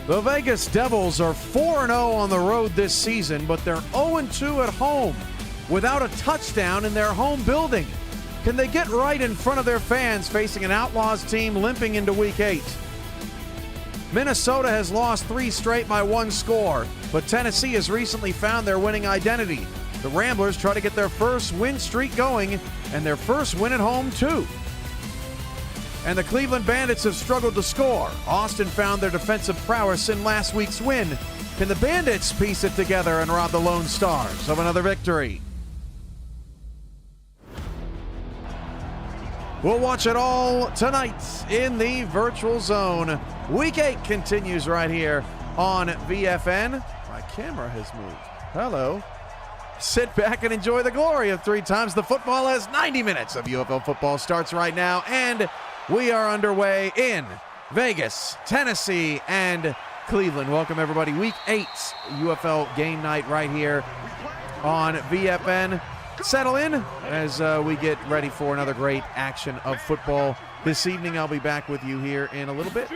The Vegas Devils are 4-0 on the road this season, but they're 0-2 at home without a touchdown in their home building. Can they get right in front of their fans facing an Outlaws team limping into Week 8? Minnesota has lost 3 straight by 1 score, but Tennessee has recently found their winning identity. The Ramblers try to get their first win streak going and their first win at home too. And the Cleveland Bandits have struggled to score. Austin found their defensive prowess in last week's win. Can the Bandits piece it together and rob the Lone Stars of another victory? We'll watch it all tonight in the virtual zone. Week 8 continues right here on VFN. My camera has moved. Hello. Sit back and enjoy the glory of 3 times the football as 90 minutes of UFL football starts right now, and we are underway in Vegas, Tennessee, and Cleveland. Welcome, everybody. Week 8 UFL game night right here on VFN. Settle in as we get ready for another great action of football this evening. I'll be back with you here in a little bit.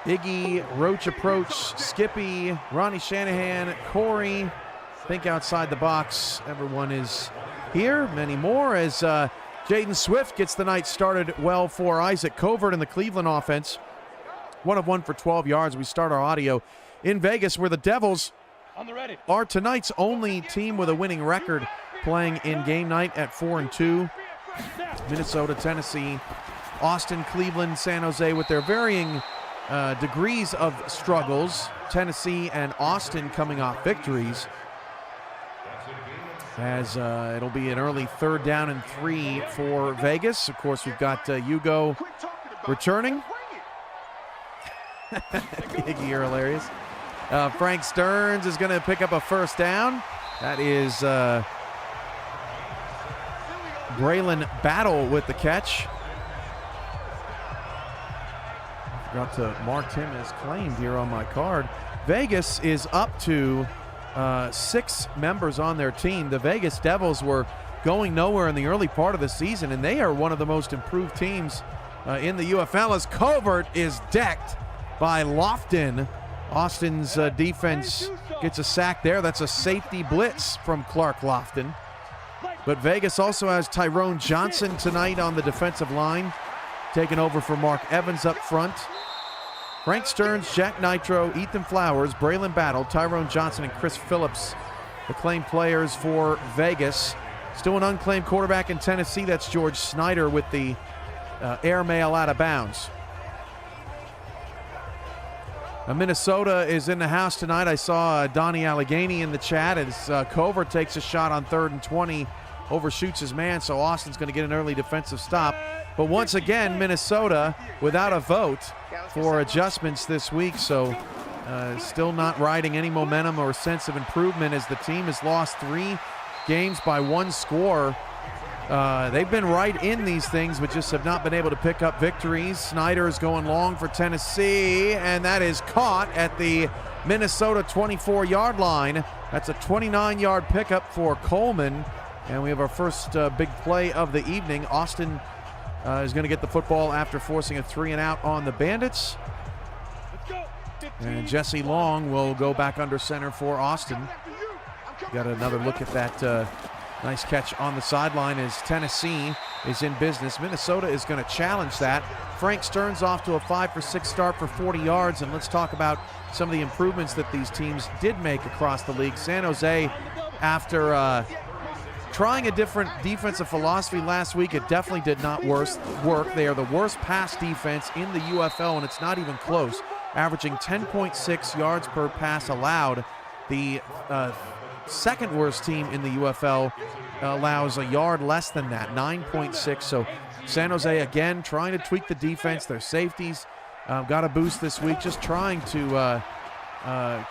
Iggy, Roach Approach, Skippy, Ronnie Shanahan, Corey, Think Outside the Box. Everyone is here. Many more as Jaden Swift gets the night started well for Isaac Covert in the Cleveland offense. 1 of 1 for 12 yards. We start our audio in Vegas, where the Devils are tonight's only team with a winning record, playing in game night at 4-2. Minnesota, Tennessee, Austin, Cleveland, San Jose with their varying degrees of struggles. Tennessee and Austin coming off victories, as it'll be an early 3rd down and 3 for Vegas. Of course, we've got Hugo returning. Iggy, you're hilarious. Frank Stearns is going to pick up a 1st down. That is Braylon Battle with the catch. I forgot to mark him as claimed here on my card. Vegas is up to 6 members on their team. The Vegas Devils were going nowhere in the early part of the season, and they are one of the most improved teams in the UFL, as Covert is decked by Lofton. Austin's defense gets a sack there. That's a safety blitz from Clark Lofton. But Vegas also has Tyrone Johnson tonight on the defensive line, taking over for Mark Evans up front. Frank Stearns, Jack Nitro, Ethan Flowers, Braylon Battle, Tyrone Johnson, and Chris Phillips, the claimed players for Vegas. Still an unclaimed quarterback in Tennessee. That's George Snyder with the airmail out of bounds. Minnesota is in the house tonight. I saw Donnie Allegheny in the chat as Covert takes a shot on 3rd and 20, overshoots his man, so Austin's going to get an early defensive stop. But once again, Minnesota without a vote for adjustments this week, so still not riding any momentum or sense of improvement, as the team has lost 3 games by 1 score. They've been right in these things, but just have not been able to pick up victories. Snyder is going long for Tennessee, and that is caught at the Minnesota 24-yard line. That's a 29-yard pickup for Coleman, and we have our first big play of the evening. Austin is going to get the football after forcing a 3-and-out on the Bandits. And Jesse Long will go back under center for Austin. Got another look at that nice catch on the sideline as Tennessee is in business. Minnesota is going to challenge that. Frank Stearns off to a 5-for-6 start for 40 yards. And let's talk about some of the improvements that these teams did make across the league. San Jose, after trying a different defensive philosophy last week, it definitely did not work. They are the worst pass defense in the UFL, and it's not even close, averaging 10.6 yards per pass allowed. The second worst team in the UFL allows a yard less than that, 9.6. So San Jose again trying to tweak the defense. Their safeties got a boost this week, just trying to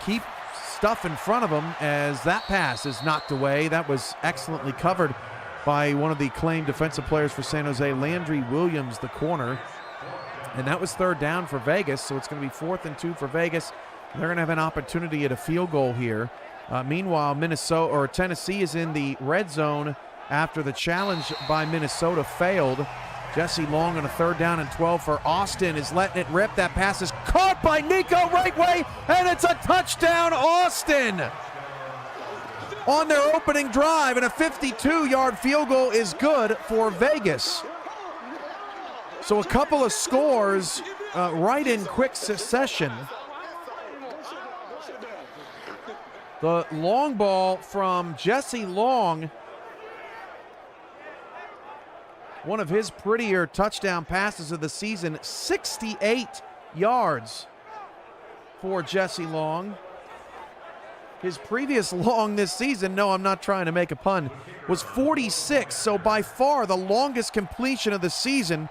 keep stuff in front of them as that pass is knocked away. That was excellently covered by one of the claimed defensive players for San Jose, Landry Williams, the corner. And that was 3rd down for Vegas, so it's going to be 4th and 2 for Vegas. They're going to have an opportunity at a field goal here. Meanwhile, Tennessee is in the red zone after the challenge by Minnesota failed. Jesse Long on a 3rd down and 12 for Austin is letting it rip. That pass is caught by Nico right way, and it's a touchdown, Austin! On their opening drive, and a 52-yard field goal is good for Vegas. So a couple of scores right in quick succession. The long ball from Jesse Long, one of his prettier touchdown passes of the season, 68 yards for Jesse Long. His previous long this season, no, I'm not trying to make a pun, was 46, so by far the longest completion of the season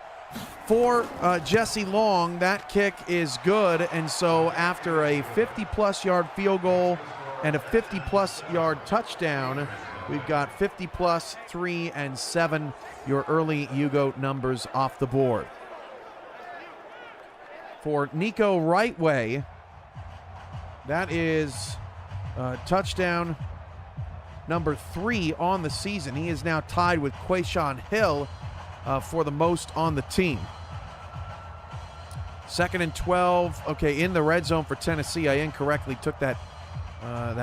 for Jesse Long. That kick is good, and so after a 50-plus yard field goal and a 50-plus yard touchdown, we've got 50-plus, 3 and 7, your early Hugo numbers off the board. For Nico Rightway, that is touchdown number 3 on the season. He is now tied with Quayshawn Hill for the most on the team. 2nd and 12, okay, in the red zone for Tennessee. I incorrectly took that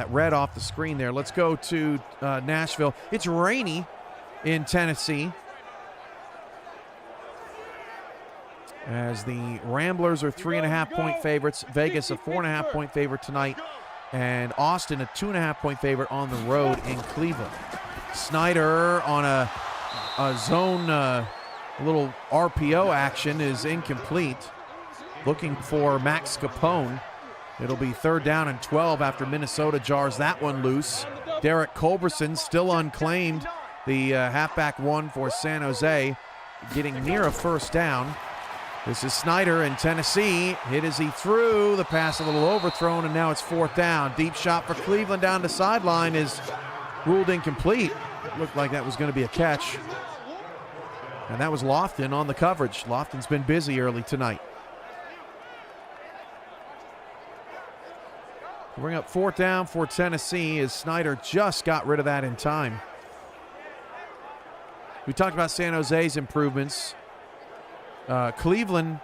red off the screen there. Let's go to Nashville. It's rainy in Tennessee, as the Ramblers are 3.5-point favorites. Vegas a 4.5-point favorite tonight, and Austin a 2.5-point favorite on the road in Cleveland. Snyder on a zone, little RPO action is incomplete. Looking for Max Capone. It'll be 3rd down and 12 after Minnesota jars that one loose. Derek Culberson still unclaimed. The halfback one for San Jose, getting near a 1st down. This is Snyder in Tennessee. Hit as he threw. The pass a little overthrown, and now it's 4th down. Deep shot for Cleveland down the sideline is ruled incomplete. It looked like that was going to be a catch. And that was Lofton on the coverage. Lofton's been busy early tonight. Bring up 4th down for Tennessee, as Snyder just got rid of that in time. We talked about San Jose's improvements. Cleveland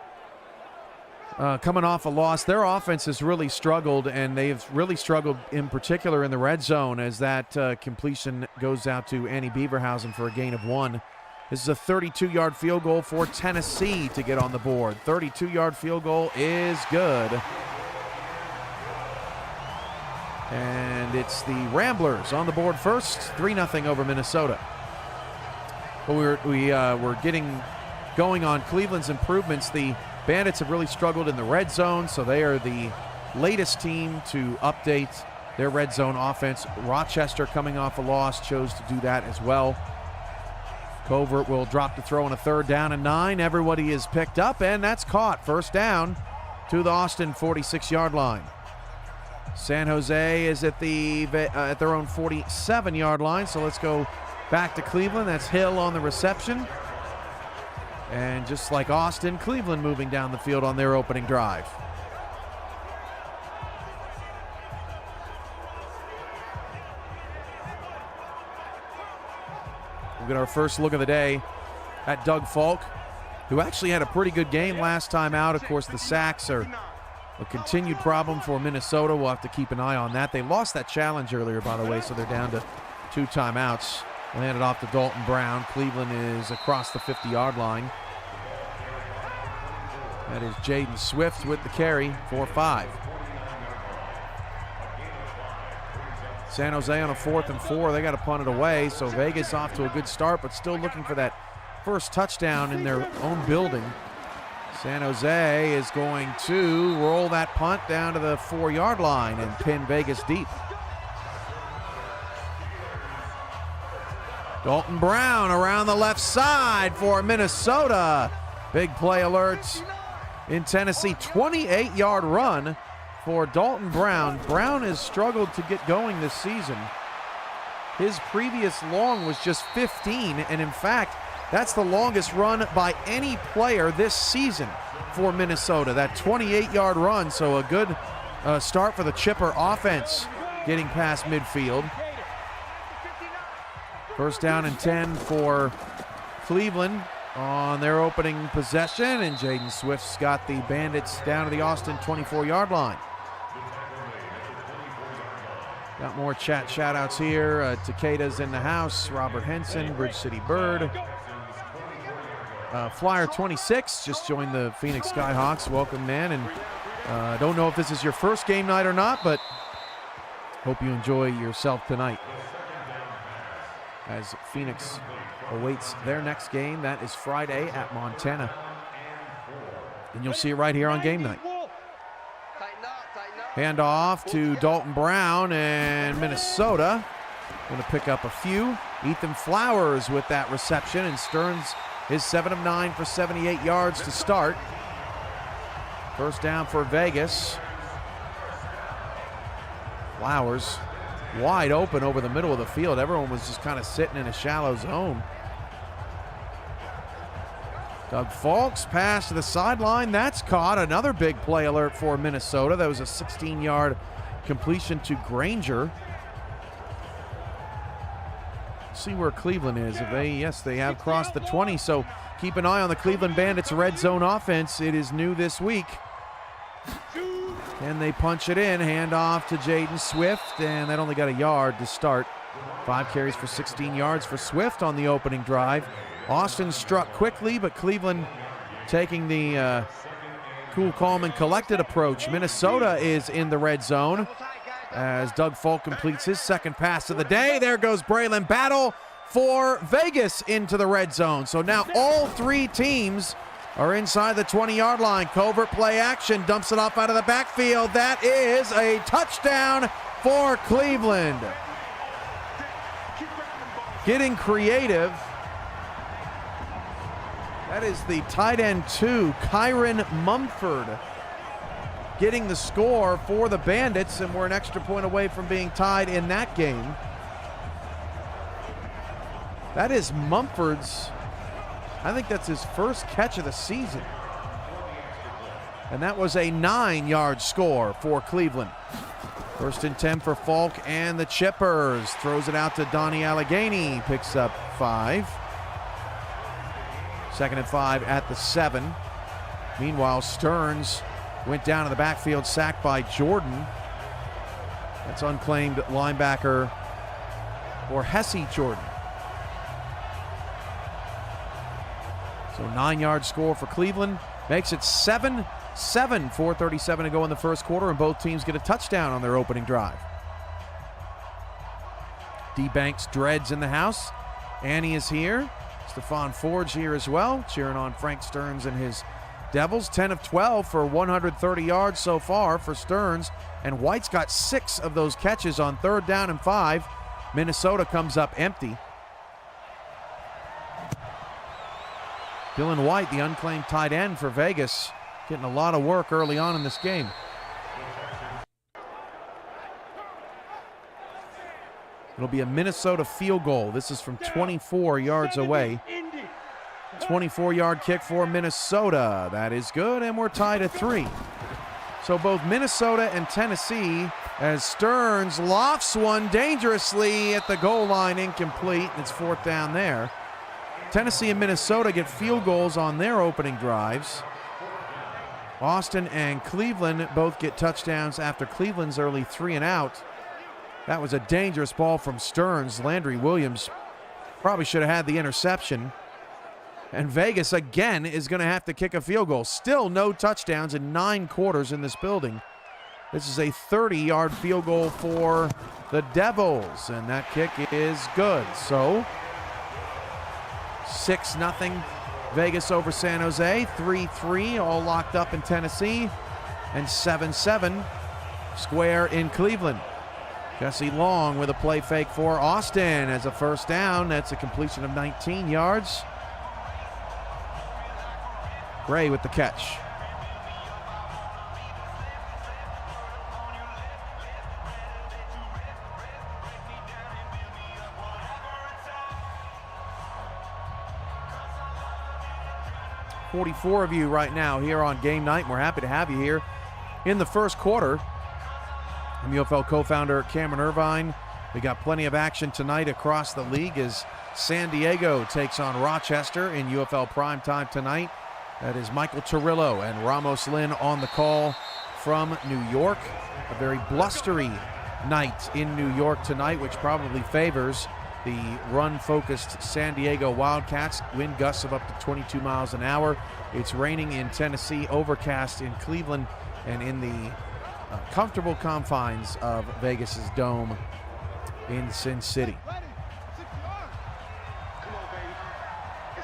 coming off a loss. Their offense has really struggled, and they've really struggled in particular in the red zone, as that completion goes out to Annie Beaverhausen for a gain of 1. This is a 32-yard field goal for Tennessee to get on the board. 32-yard field goal is good. And it's the Ramblers on the board first, 3-0 over Minnesota. But we're getting going on Cleveland's improvements. The Bandits have really struggled in the red zone, so they are the latest team to update their red zone offense. Rochester, coming off a loss, chose to do that as well. Covert will drop to throw on a 3rd down and 9. Everybody is picked up, and that's caught. 1st down to the Austin 46-yard line. San Jose is at their own 47-yard line, so let's go back to Cleveland. That's Hill on the reception. And just like Austin, Cleveland moving down the field on their opening drive. We'll get our first look of the day at Doug Falk, who actually had a pretty good game last time out. Of course, the sacks are a continued problem for Minnesota. We'll have to keep an eye on that. They lost that challenge earlier, by the way, so they're down to 2 timeouts. Landed off to Dalton Brown. Cleveland is across the 50-yard line. That is Jaden Swift with the carry for 5. San Jose on a 4th and 4. They got to punt it away, so Vegas off to a good start, but still looking for that first touchdown in their own building. San Jose is going to roll that punt down to the 4-yard line and pin Vegas deep. Dalton Brown around the left side for Minnesota. Big play alert in Tennessee. 28-yard run for Dalton Brown. Brown has struggled to get going this season. His previous long was just 15, and in fact, that's the longest run by any player this season for Minnesota, that 28-yard run. So a good start for the Chipper offense, getting past midfield. 1st down and 10 for Cleveland. on their opening possession, and Jaden Swift's got the Bandits down to the Austin 24-yard line. Got more shout-outs here. Takeda's in the house. Robert Henson, Bridge City Bird. Flyer 26 just joined the Phoenix Skyhawks. Welcome, man. And don't know if this is your first game night or not, but hope you enjoy yourself tonight as Phoenix awaits their next game. That is Friday at Montana. And you'll see it right here on Game Night. Hand off to Dalton Brown, and Minnesota going to pick up a few. Ethan Flowers with that reception, and Stearns is 7 of 9 for 78 yards to start. First down for Vegas. Flowers wide open over the middle of the field. Everyone was just kind of sitting in a shallow zone. Doug Falk's pass to the sideline. That's caught. Another big play alert for Minnesota. That was a 16-yard completion to Granger. See where Cleveland is. If they have crossed the 20, so keep an eye on the Cleveland Bandits red zone offense. It is new this week. And they punch it in. Hand off to Jaden Swift, and that only got a yard to start. 5 carries for 16 yards for Swift on the opening drive. Austin struck quickly, but Cleveland taking the cool, calm, and collected approach. Minnesota is in the red zone as Doug Falk completes his second pass of the day. There goes Braylon Battle for Vegas into the red zone. So now all 3 teams are inside the 20-yard line. Covert play action, dumps it off out of the backfield. That is a touchdown for Cleveland. Getting creative. That is the tight end 2, Kyron Mumford, getting the score for the Bandits, and we're an extra point away from being tied in that game. That is Mumford's, I think that's his first catch of the season. And that was a 9-yard score for Cleveland. First and 10 for Falk and the Chippers. Throws it out to Donnie Allegheny, picks up 5. Second and 5 at the 7. Meanwhile, Stearns went down to the backfield, sacked by Jordan. That's unclaimed linebacker for Hesse Jordan. So 9-yard score for Cleveland. Makes it 7-7, 4:37 to go in the first quarter, and both teams get a touchdown on their opening drive. D-Banks Dreads in the house. Annie is here. Stephon Forge here as well, cheering on Frank Stearns and his Devils. 10 of 12 for 130 yards so far for Stearns, and White's got 6 of those catches on 3rd down and 5. Minnesota comes up empty. Dylan White, the unclaimed tight end for Vegas, getting a lot of work early on in this game. It'll be a Minnesota field goal. This is from 24 yards away. 24-yard kick for Minnesota. That is good, and we're tied at 3. So both Minnesota and Tennessee, as Stearns lofts one dangerously at the goal line, incomplete. It's 4th down there. Tennessee and Minnesota get field goals on their opening drives. Austin and Cleveland both get touchdowns after Cleveland's early 3 and out. That was a dangerous ball from Stearns. Landry Williams probably should have had the interception. And Vegas again is going to have to kick a field goal. Still no touchdowns in 9 quarters in this building. This is a 30-yard field goal for the Devils, and that kick is good. So 6-0 Vegas over San Jose, 3-3 all locked up in Tennessee, and 7-7 square in Cleveland. Jesse Long with a play fake for Austin as a first down. That's a completion of 19 yards. Gray with the catch. $44 of you right now here on Game Night. We're happy to have you here in the first quarter. I'm UFL co-founder Cameron Irvine. We got plenty of action tonight across the league as San Diego takes on Rochester in UFL primetime tonight. That is Michael Turillo and Ramos Lynn on the call from New York. A very blustery night in New York tonight, which probably favors the run-focused San Diego Wildcats. Wind gusts of up to 22 miles an hour. It's raining in Tennessee, overcast in Cleveland, and in the comfortable confines of Vegas's dome in Sin City.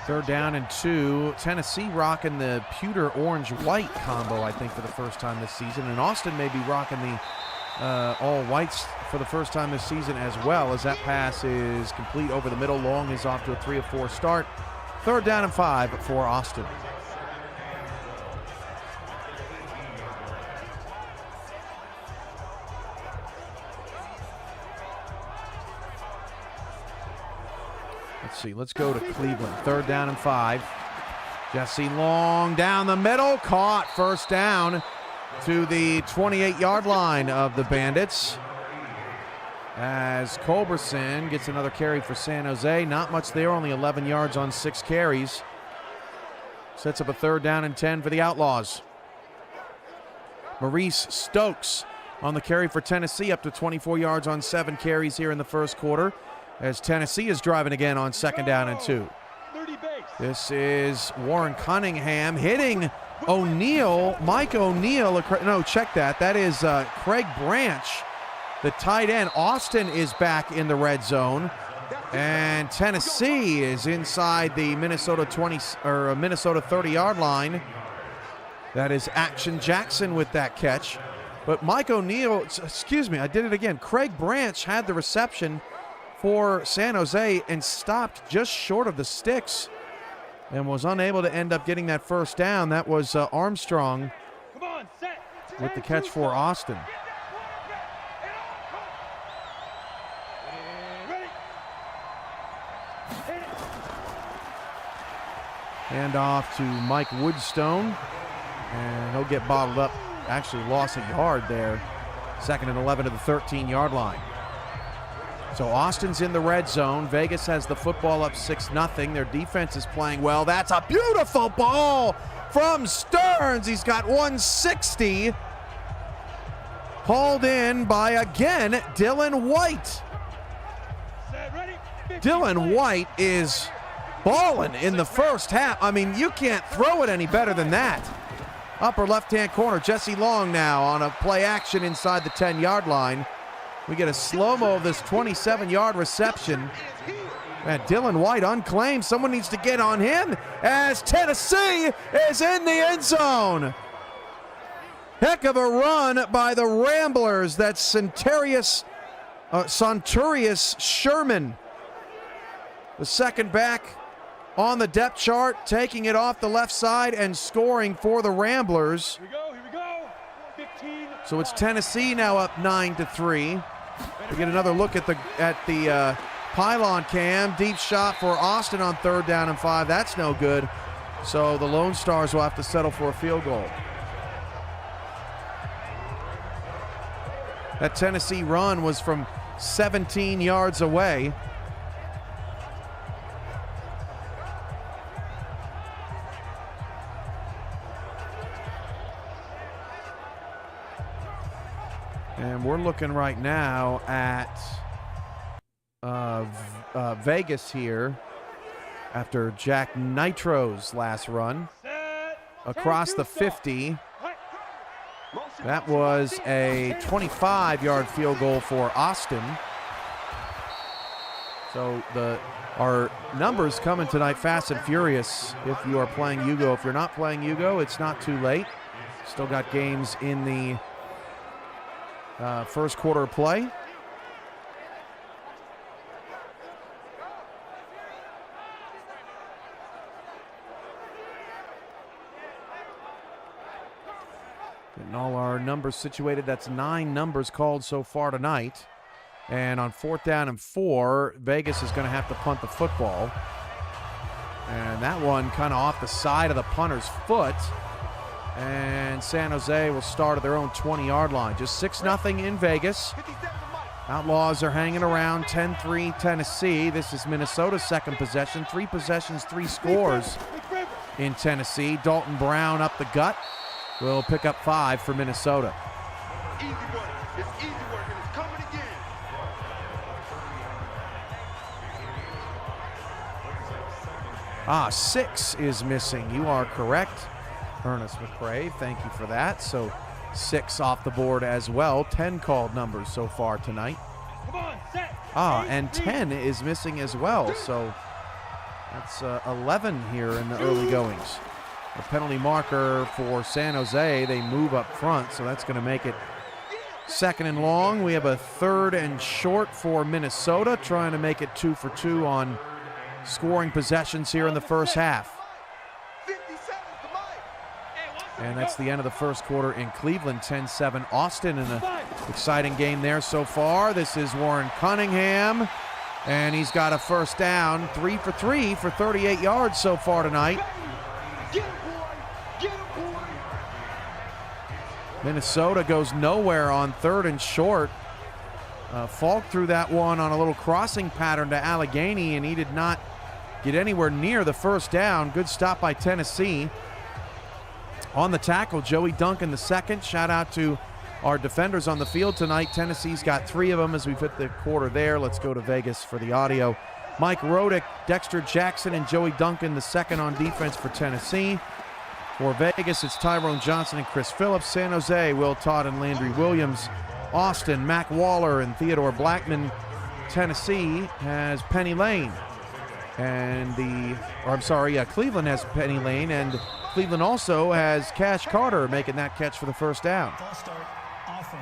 3rd down and 2. Tennessee rocking the pewter orange-white combo, I think, for the first time this season. And Austin may be rocking the all-whites for the first time this season as well, as that pass is complete over the middle. Long is off to a 3-of-4 start. 3rd down and 5 for Austin. Let's see, let's go to Cleveland. 3rd down and 5. Jesse Long down the middle, caught. 1st down to the 28-yard line of the Bandits. As Culberson gets another carry for San Jose. Not much there, only 11 yards on 6 carries. Sets up a 3rd down and 10 for the Outlaws. Maurice Stokes on the carry for Tennessee, up to 24 yards on 7 carries here in the first quarter, as Tennessee is driving again on 2nd down and 2. This is Warren Cunningham hitting O'Neal, Mike O'Neal. No, check that. That is Craig Branch, the tight end. Austin is back in the red zone, and Tennessee is inside the Minnesota 30-yard line. That is Action Jackson with that catch. But Mike O'Neal, excuse me, I did it again. Craig Branch had the reception for San Jose and stopped just short of the sticks and was unable to end up getting that 1st down. That was Armstrong with the catch for Austin. Hand off to Mike Woodstone, and he'll get bottled up. Actually lost a yard there. 2nd and 11 to the 13-yard line. So Austin's in the red zone. Vegas has the football up 6-0. Their defense is playing well. That's a beautiful ball from Stearns. He's got 160. Hauled in by, again, Dylan White. Dylan White is balling in the first half. I mean, you can't throw it any better than that. Upper left-hand corner, Jesse Long now on a play action inside the 10-yard line. We get a slow-mo of this 27-yard reception. And Dylan White unclaimed. Someone needs to get on him as Tennessee is in the end zone. Heck of a run by the Ramblers. That's Centurius Sherman, the second back on the depth chart, taking it off the left side and scoring for the Ramblers. Here we go. 15. So it's Tennessee now up 9-3. We get another look at the pylon cam. Deep shot for Austin on 3rd down and 5. That's no good. So the Lone Stars will have to settle for a field goal. That Tennessee run was from 17 yards away. And we're looking right now at Vegas here after Jack Nitro's last run across the 50. That was a 25-yard field goal for Austin. So our numbers coming tonight fast and furious if you are playing Yugo. If you're not playing Yugo, it's not too late. Still got games in the first quarter of play. Getting all our numbers situated. That's 9 numbers called so far tonight. And on 4th down and 4, Vegas is going to have to punt the football. And that one kind of off the side of the punter's foot. And San Jose will start at their own 20-yard line. Just 6-0 in Vegas. Outlaws are hanging around. 10-3 Tennessee. This is Minnesota's second possession. 3 possessions, 3 scores in Tennessee. Dalton Brown up the gut will pick up 5 for Minnesota. Easy work. It's easy work, and it's coming again. 6 is missing. You are correct, Ernest McCrae. Thank you for that. So 6 off the board as well. 10 called numbers so far tonight. Come on, set. And 10 is missing as well. So that's 11 here in the early goings. A penalty marker for San Jose. They move up front, so that's going to make it 2nd and long. We have a 3rd and short for Minnesota, trying to make it 2 for 2 on scoring possessions here in the first half. And that's the end of the first quarter in Cleveland. 10-7 Austin, in an exciting game there so far. This is Warren Cunningham, and he's got a first down. 3 for 3 for 38 yards so far tonight. Minnesota goes nowhere on 3rd and short. Falk threw that one on a little crossing pattern to Allegheny, and he did not get anywhere near the first down. Good stop by Tennessee. On the tackle, Joey Duncan the second. Shout out to our defenders on the field tonight. Tennessee's got 3 of them as we've hit the quarter there. Let's go to Vegas for the audio. Mike Rodick, Dexter Jackson, and Joey Duncan the second on defense for Tennessee. For Vegas, it's Tyrone Johnson and Chris Phillips. San Jose, Will Todd and Landry Williams. Austin, Mac Waller and Theodore Blackman. Tennessee has Penny Lane. And Cleveland has Penny Lane, and Cleveland also has Cash Carter making that catch for the first down.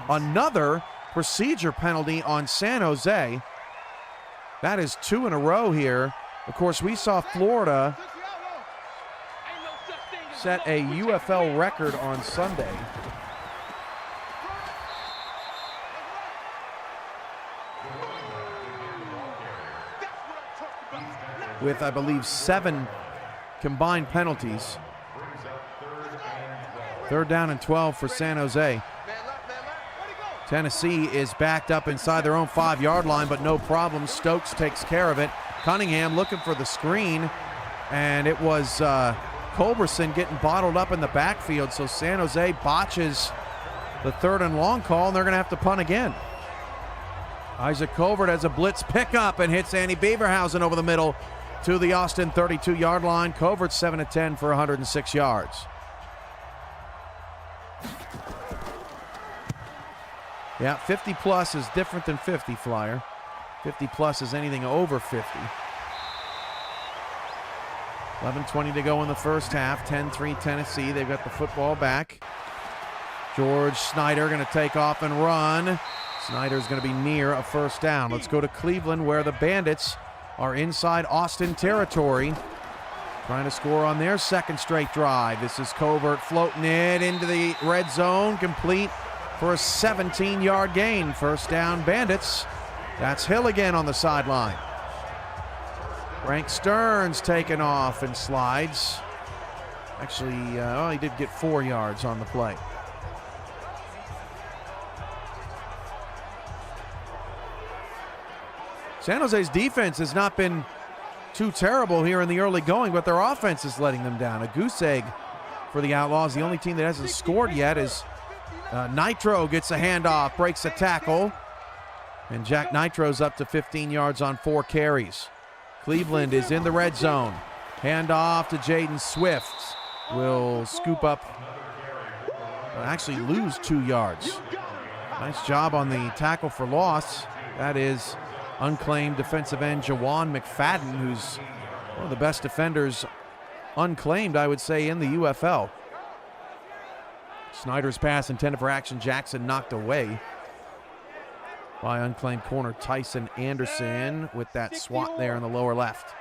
Another procedure penalty on San Jose. That is 2 in a row here. Of course, we saw Florida set a UFL record on Sunday. With, I believe, 7 combined penalties. 3rd down and 12 for San Jose. Tennessee is backed up inside their own 5-yard line, but no problem. Stokes takes care of it. Cunningham looking for the screen, and it was Culberson getting bottled up in the backfield, so San Jose botches the 3rd and long call, and they're going to have to punt again. Isaac Covert has a blitz pickup and hits Andy Beaverhausen over the middle to the Austin 32-yard line. Covert 7 of 10 for 106 yards. Yeah, 50-plus is different than 50, Flyer. 50-plus is anything over 50. 11:20 to go in the first half. 10-3 Tennessee. They've got the football back. George Snyder going to take off and run. Snyder's going to be near a first down. Let's go to Cleveland, where the Bandits are inside Austin territory, trying to score on their 2nd straight drive. This is Covert floating it into the red zone, complete for a 17-yard gain. First down, Bandits. That's Hill again on the sideline. Frank Stearns taken off and slides. Actually, he did get 4 yards on the play. San Jose's defense has not been too terrible here in the early going, but their offense is letting them down. A goose egg for the Outlaws. The only team that hasn't scored yet is Nitro gets a handoff, breaks a tackle, and Jack Nitro's up to 15 yards on 4 carries. Cleveland is in the red zone. Handoff to Jaden Swift. Will scoop up, actually lose 2 yards. Nice job on the tackle for loss. That is unclaimed defensive end Jawan McFadden, who's one of the best defenders, unclaimed, I would say, in the UFL. Snyder's pass intended for Action Jackson knocked away by unclaimed corner Tyson Anderson with that swat there in the lower left.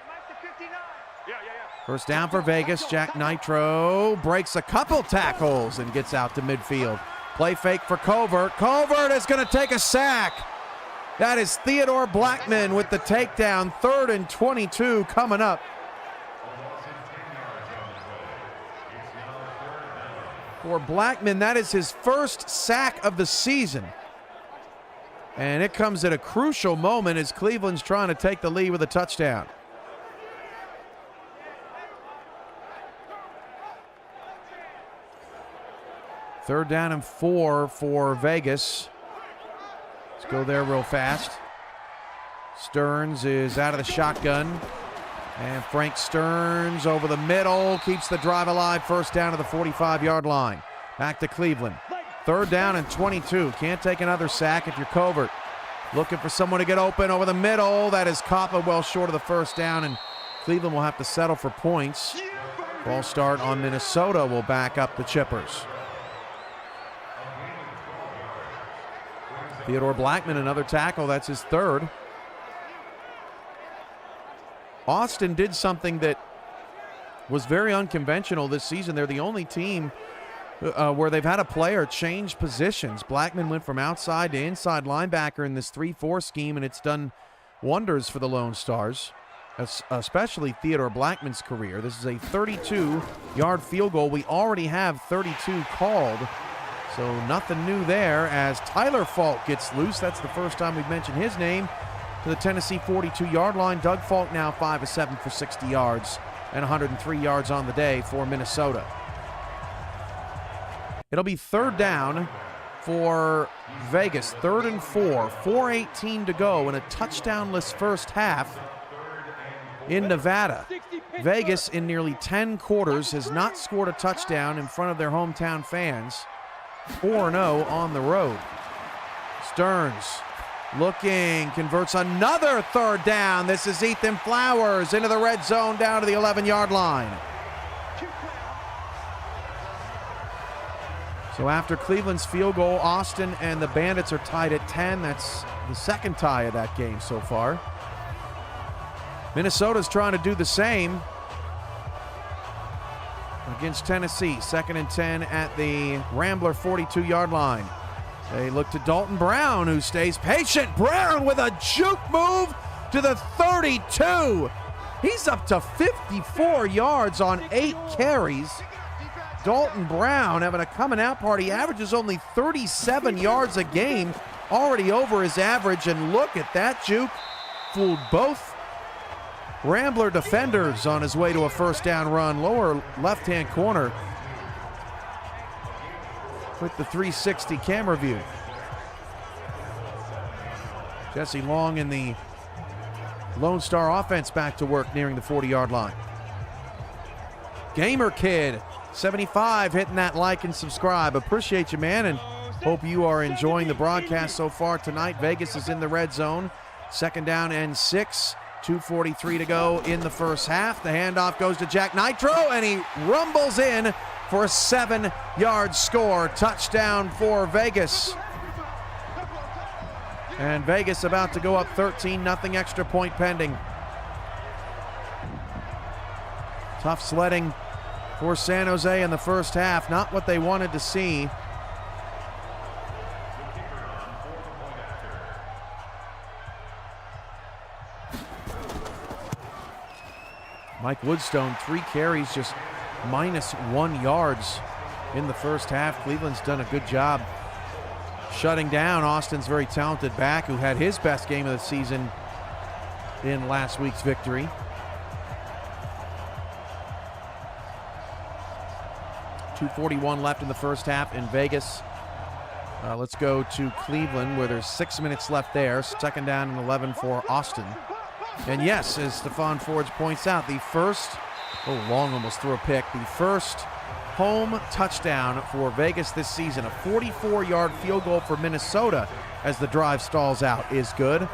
First down for Vegas. Jack Nitro breaks a couple tackles and gets out to midfield. Play fake for Covert. Covert is going to take a sack. That is Theodore Blackman with the takedown. 3rd and 22 coming up. For Blackman, that is his first sack of the season. And it comes at a crucial moment as Cleveland's trying to take the lead with a touchdown. Third down and 4 for Vegas. Let's go there real fast. Stearns is out of the shotgun. And Frank Stearns over the middle keeps the drive alive. First down to the 45-yard line. Back to Cleveland. Third down and 22. Can't take another sack if you're covert. Looking for someone to get open over the middle. That is Koppa well short of the first down, and Cleveland will have to settle for points. Ball start on Minnesota will back up the Chippers. Theodore Blackman, another tackle. That's his third. Austin did something that was very unconventional this season. They're the only team where they've had a player change positions. Blackman went from outside to inside linebacker in this 3-4 scheme, and it's done wonders for the Lone Stars, especially Theodore Blackman's career. This is a 32-yard field goal. We already have 32 called, so nothing new there as Tyler Falk gets loose. That's the first time we've mentioned his name. To the Tennessee 42-yard line. Doug Falk now 5 of 7 for 60 yards and 103 yards on the day for Minnesota. It'll be third down for Vegas. 3rd and 4. 4:18 to go in a touchdownless first half in Nevada. Vegas in nearly 10 quarters has not scored a touchdown in front of their hometown fans. 4-0 on the road. Stearns looking, converts another third down. This is Ethan Flowers into the red zone down to the 11-yard line. So after Cleveland's field goal, Austin and the Bandits are tied at 10. That's the second tie of that game so far. Minnesota's trying to do the same against Tennessee. 2nd and 10 at the Rambler 42-yard line. They look to Dalton Brown, who stays patient. Brown with a juke move to the 32. He's up to 54 yards on 8 carries. Dalton Brown having a coming out party, averages only 37 yards a game, already over his average, and look at that juke. Fooled both Rambler defenders on his way to a first down run. Lower left-hand corner with the 360 camera view. Jesse Long in the Lone Star offense back to work nearing the 40-yard line. Gamer Kid 75 hitting that like and subscribe. Appreciate you, man, and hope you are enjoying the broadcast so far tonight. Vegas is in the red zone. 2nd down and 6. 2:43 to go in the first half. The handoff goes to Jack Nitro, and he rumbles in for a 7-yard score. Touchdown for Vegas. And Vegas about to go up 13-0, extra point pending. Tough sledding for San Jose in the first half. Not what they wanted to see. Mike Woodstone, 3 carries, just -1 yards in the first half. Cleveland's done a good job shutting down Austin's very talented back, who had his best game of the season in last week's victory. .241 left in the first half in Vegas. Let's go to Cleveland, where there's 6 minutes left there. 2nd down and 11 for Austin. And yes, as Stephon Forge points out, the first, Long almost threw a pick, the first home touchdown for Vegas this season. A 44-yard field goal for Minnesota as the drive stalls out is good.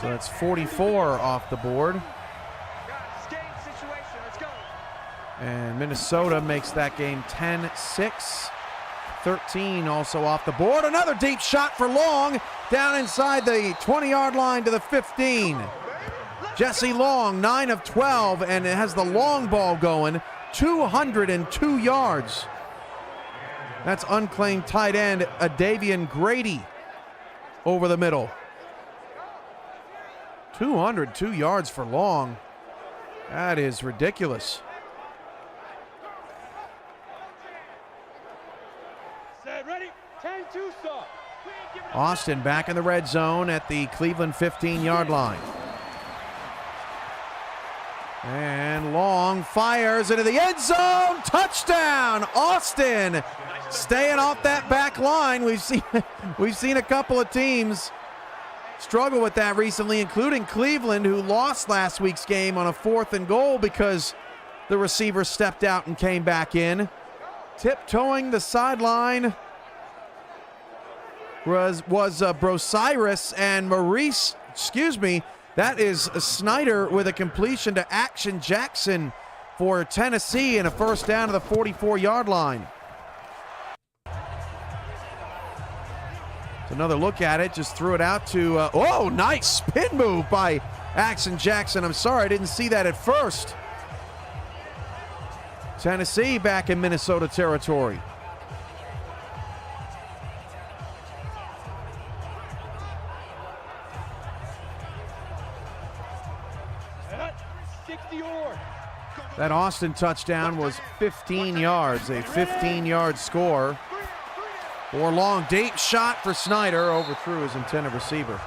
So that's 44 off the board. And Minnesota makes that game 10-6. 13 also off the board. Another deep shot for Long down inside the 20-yard line to the 15. Jesse Long, 9 of 12, and it has the long ball going, 202 yards. That's unclaimed tight end Adavian Grady over the middle. 202 yards for Long. That is ridiculous. Set, ready, 10-2 stop. Austin back in the red zone at the Cleveland 15-yard line. And Long fires into the end zone. Touchdown, Austin. Staying off that back line. We've seen a couple of teams struggle with that recently, including Cleveland, who lost last week's game on a 4th and goal because the receiver stepped out and came back in. Tiptoeing the sideline was Brosiris, and Maurice, that is Snyder with a completion to Action Jackson for Tennessee and a first down to the 44-yard line. Another look at it, just threw it out to, nice spin move by Action Jackson. I'm sorry, I didn't see that at first. Tennessee back in Minnesota territory. That Austin touchdown was 15 yards, a 15-yard score. Or long deep shot for Snyder, overthrew his intended receiver.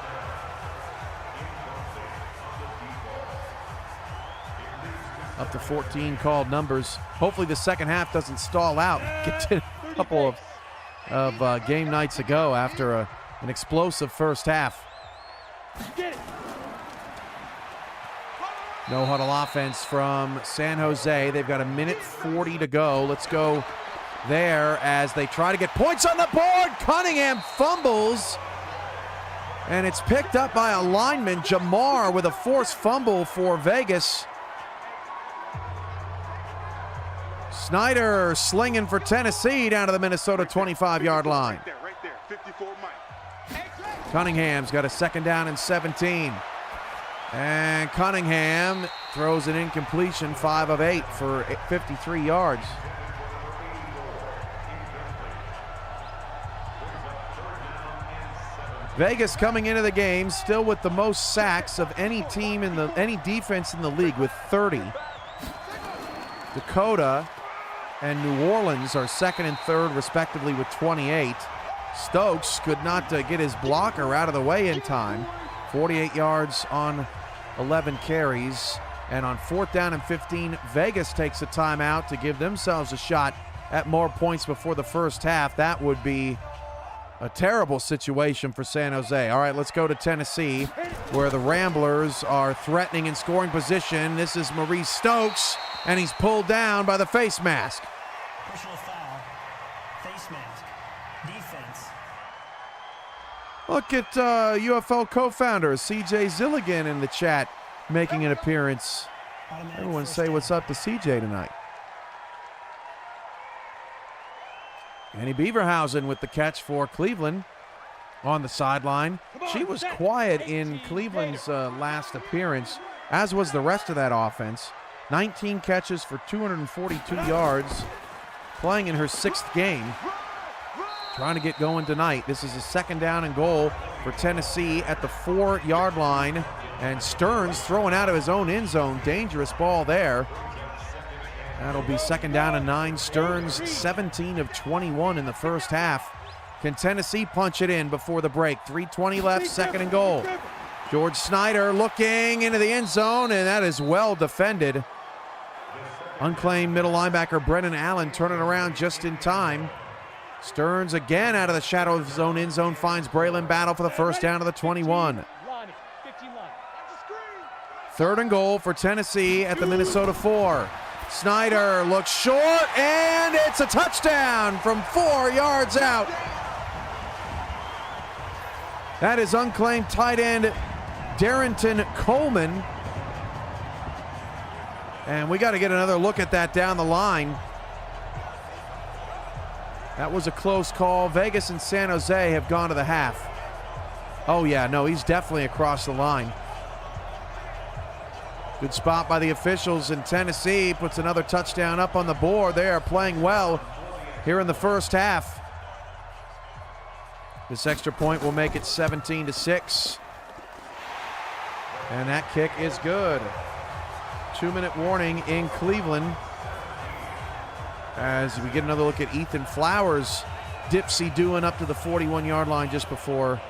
Up to 14 called numbers. Hopefully the second half doesn't stall out. Get to a couple of game nights ago after an explosive first half. No huddle offense from San Jose. They've got 1:40 to go. Let's go there as they try to get points on the board. Cunningham fumbles, and it's picked up by a lineman, Jamar, with a forced fumble for Vegas. Snyder slinging for Tennessee down to the Minnesota 25-yard line. Right there, 54 Mike. Cunningham's got a second down and 17. And Cunningham throws an incompletion, 5 of 8 for 53 yards. Vegas coming into the game still with the most sacks of any team in any defense in the league with 30. Dakota and New Orleans are second and third respectively with 28. Stokes could not get his blocker out of the way in time. 48 yards on 11 carries. And on 4th down and 15, Vegas takes a timeout to give themselves a shot at more points before the first half. That would be a terrible situation for San Jose. All right, let's go to Tennessee, where the Ramblers are threatening in scoring position. This is Maurice Stokes, and he's pulled down by the face mask. Personal foul, face mask, defense. Look at UFL co-founder CJ Zilligan in the chat making an appearance. Everyone say what's up to CJ tonight. Annie Beaverhausen with the catch for Cleveland on the sideline. She was quiet in Cleveland's last appearance, as was the rest of that offense. 19 catches for 242 yards, playing in her 6th game. Trying to get going tonight. This is a 2nd down and goal for Tennessee at the 4-yard line. And Stearns throwing out of his own end zone. Dangerous ball there. That'll be 2nd down and 9. Stearns 17 of 21 in the first half. Can Tennessee punch it in before the break? 3:20 left, 2nd and goal. George Snyder looking into the end zone, and that is well defended. Unclaimed middle linebacker Brennan Allen turning around just in time. Stearns again out of the shadow of his own end zone finds Braylon Battle for the first down to the 21. 3rd and goal for Tennessee at the Minnesota 4. Snyder looks short, and it's a touchdown from 4 yards out. That is unclaimed tight end Darrington Coleman. And we got to get another look at that down the line. That was a close call. Vegas and San Jose have gone to the half. Oh yeah, no, he's definitely across the line. Good spot by the officials, and Tennessee puts another touchdown up on the board. They are playing well here in the first half. This extra point will make it 17-6. And that kick is good. 2-minute warning in Cleveland as we get another look at Ethan Flowers dipsy doing up to the 41-yard line just before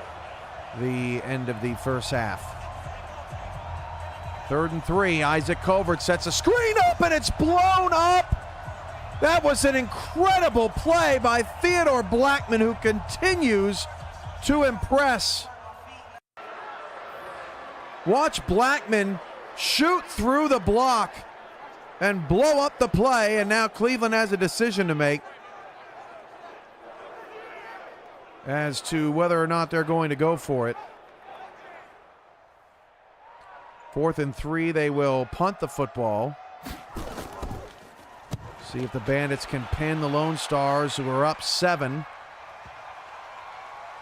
the end of the first half. 3rd and 3. Isaac Covert sets a screen up, and it's blown up. That was an incredible play by Theodore Blackman, who continues to impress. Watch Blackman shoot through the block and blow up the play, and now Cleveland has a decision to make as to whether or not they're going to go for it. 4th and 3, they will punt the football. See if the Bandits can pin the Lone Stars, who are up 7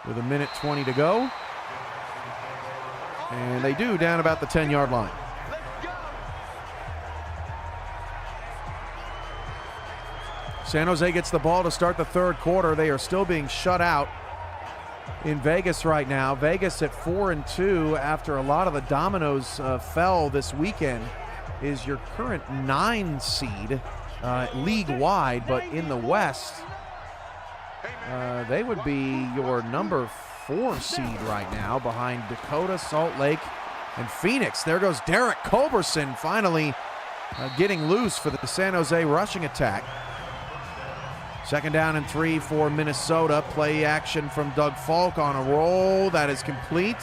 with 1:20 to go. And they do, down about the 10-yard line. San Jose gets the ball to start the 3rd quarter. They are still being shut out in Vegas right now. Vegas at 4-2 after a lot of the dominoes fell this weekend is your current 9 seed league-wide, but in the West, they would be your number 4 seed right now behind Dakota, Salt Lake, and Phoenix. There goes Derek Culberson finally getting loose for the San Jose rushing attack. 2nd down and 3 for Minnesota. Play action from Doug Falk on a roll. That is complete.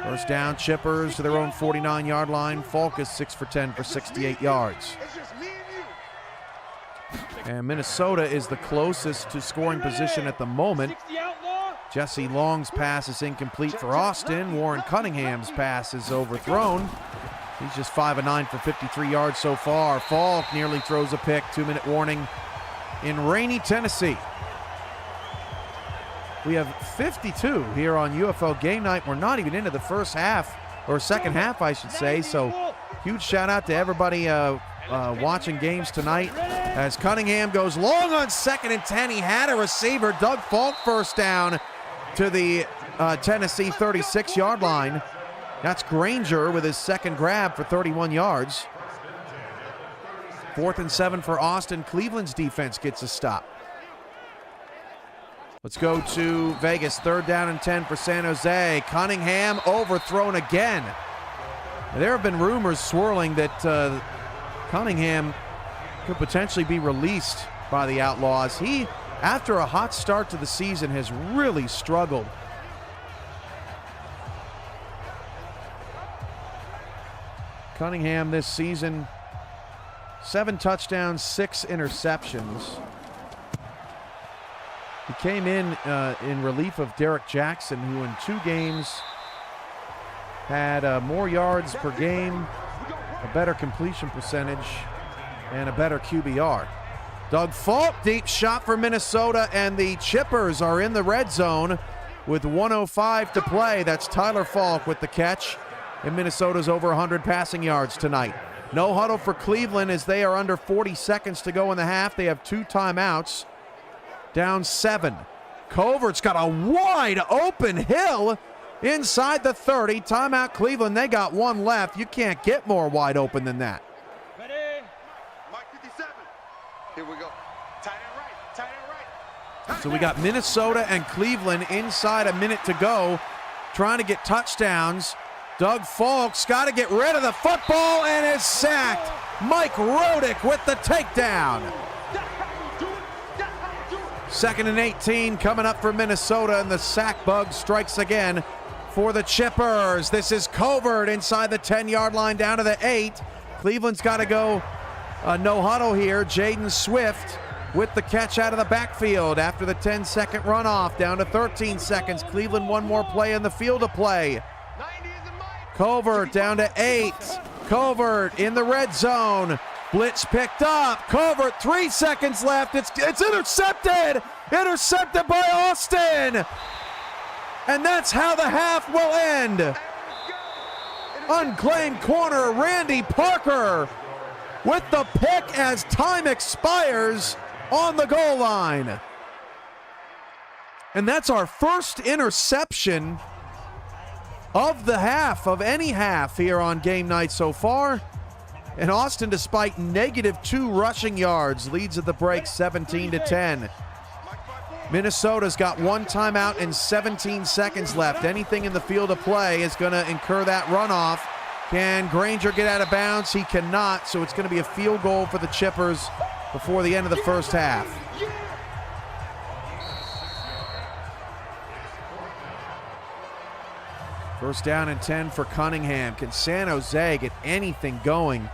First down, Chippers to their own 49-yard line. Falk is 6 for 10 for 68 yards. And Minnesota is the closest to scoring position at the moment. Jesse Long's pass is incomplete for Austin. Warren Cunningham's pass is overthrown. He's just 5 of 9 for 53 yards so far. Falk nearly throws a pick. 2-minute warning in rainy Tennessee. We have 52 here on UFL Game Night. We're not even into the first half, or second half, I should say. So huge shout out to everybody watching games tonight. As Cunningham goes long on 2nd and 10, he had a receiver. Doug Falk first down to the Tennessee 36-yard line. That's Granger with his 2nd grab for 31 yards. 4th and 7 for Austin. Cleveland's defense gets a stop. Let's go to Vegas. 3rd down and 10 for San Jose. Cunningham overthrown again. There have been rumors swirling that Cunningham could potentially be released by the Outlaws. He, after a hot start to the season, has really struggled. Cunningham this season, 7 touchdowns, 6 interceptions. He came in relief of Derek Jackson, who in 2 games had more yards per game, a better completion percentage, and a better QBR. Doug Falk, deep shot for Minnesota, and the Chippers are in the red zone with 1:05 to play. That's Tyler Falk with the catch, and Minnesota's over 100 passing yards tonight. No huddle for Cleveland as they are under 40 seconds to go in the half. They have 2 timeouts. Down 7. Covert's got a wide open Hill inside the 30. Timeout Cleveland. They got 1 left. You can't get more wide open than that. Ready? Mike 57. Here we go. Tight end right. Tight end right. So we got Minnesota and Cleveland inside a minute to go, trying to get touchdowns. Doug Falk's got to get rid of the football and is sacked. Mike Rodick with the takedown. 2nd and 18 coming up for Minnesota, and the sack bug strikes again for the Chippers. This is Covert inside the 10-yard line down to the 8. Cleveland's got to go no huddle here. Jaden Swift with the catch out of the backfield after the 10-second runoff, down to 13 seconds. Cleveland 1 more play in the field to play. Covert down to 8. Covert in the red zone. Blitz picked up. Covert, 3 seconds left. It's intercepted. Intercepted by Austin. And that's how the half will end. Unclaimed corner, Randy Parker with the pick as time expires on the goal line. And that's our first interception of the half, of any half here on Game Night so far. And Austin, despite -2 rushing yards, leads at the break 17-10. Minnesota's got 1 timeout and 17 seconds left. Anything in the field of play is going to incur that runoff. Can Granger get out of bounds? He cannot, so it's going to be a field goal for the Chippers before the end of the first half. First down and 10 for Cunningham. Can San Jose get anything going?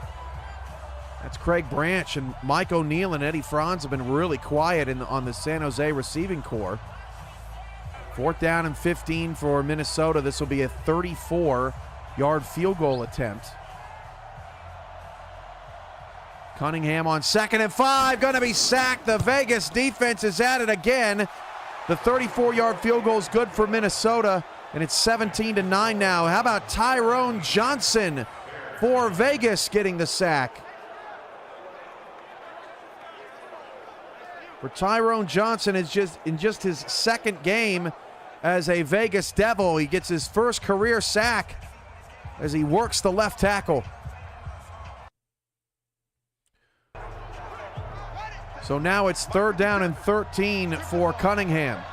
That's Craig Branch, and Mike O'Neill and Eddie Franz have been really quiet on the San Jose receiving core. 4th down and 15 for Minnesota. This will be a 34-yard field goal attempt. Cunningham on 2nd and 5, going to be sacked. The Vegas defense is at it again. The 34-yard field goal is good for Minnesota, and it's 17-9 now. How about Tyrone Johnson for Vegas getting the sack? For Tyrone Johnson, is in just his 2nd game as a Vegas Devil. He gets his first career sack as he works the left tackle. So now it's 3rd down and 13 for Cunningham.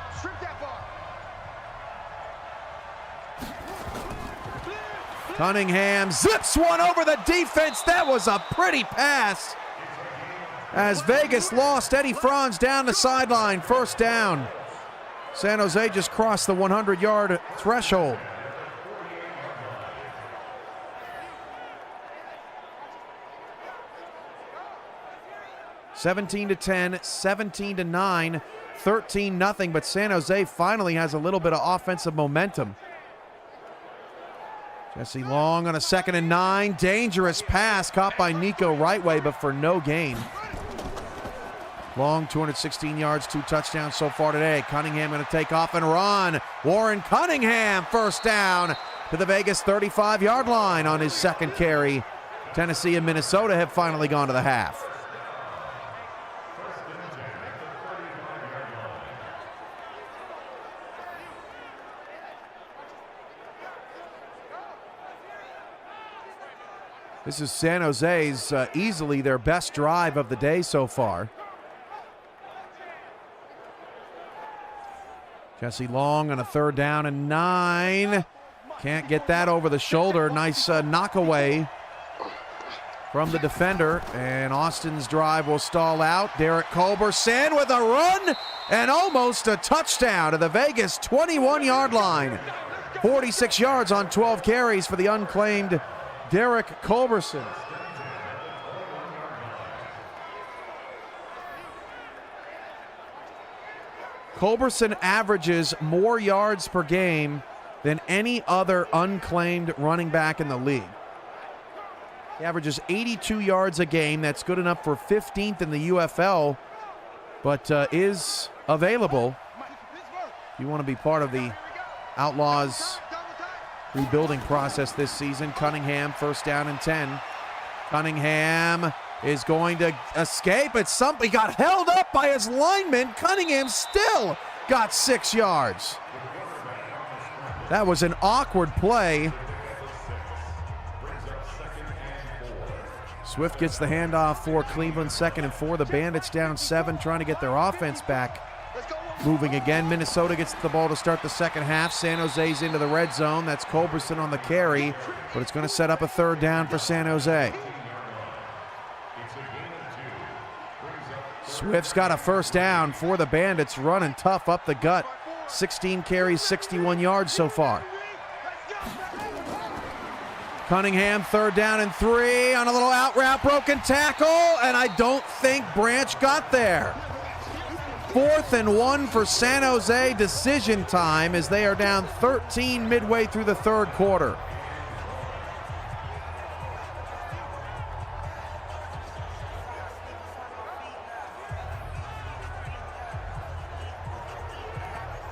Cunningham zips one over the defense. That was a pretty pass. As Vegas lost Eddie Franz down the sideline. 1st down. San Jose just crossed the 100-yard threshold. (17-10), 17-9, 13-0, but San Jose finally has a little bit of offensive momentum. Jesse Long on a 2nd and 9. Dangerous pass caught by Nico Rightway, but for no gain. Long, 216 yards, 2 touchdowns so far today. Cunningham going to take off and run. Warren Cunningham, 1st down to the Vegas 35-yard line on his 2nd carry. Tennessee and Minnesota have finally gone to the half. This is San Jose's easily their best drive of the day so far. Jesse Long on a 3rd down and 9. Can't get that over the shoulder. Nice knockaway from the defender. And Austin's drive will stall out. Derek Culberson with a run and almost a touchdown to the Vegas 21-yard line. 46 yards on 12 carries for the unclaimed Derek Culberson. Culberson averages more yards per game than any other unclaimed running back in the league. He averages 82 yards a game. That's good enough for 15th in the UFL, but is available if you want to be part of the Outlaws rebuilding process this season. Cunningham, 1st down and 10. Cunningham is going to escape. It's something. He got held up by his lineman. Cunningham still got 6 yards. That was an awkward play. Swift gets the handoff for Cleveland, 2nd and 4. The Bandits down 7, trying to get their offense back moving again. Minnesota gets the ball to start the 2nd half. San Jose's into the red zone. That's Culberson on the carry, but it's going to set up a 3rd down for San Jose. Swift's got a 1st down for the Bandits, running tough up the gut. 16 carries, 61 yards so far. Cunningham, 3rd down and 3 on a little out route, broken tackle, and I don't think Branch got there. 4th and 1 for San Jose. Decision time as they are down 13 midway through the 3rd quarter.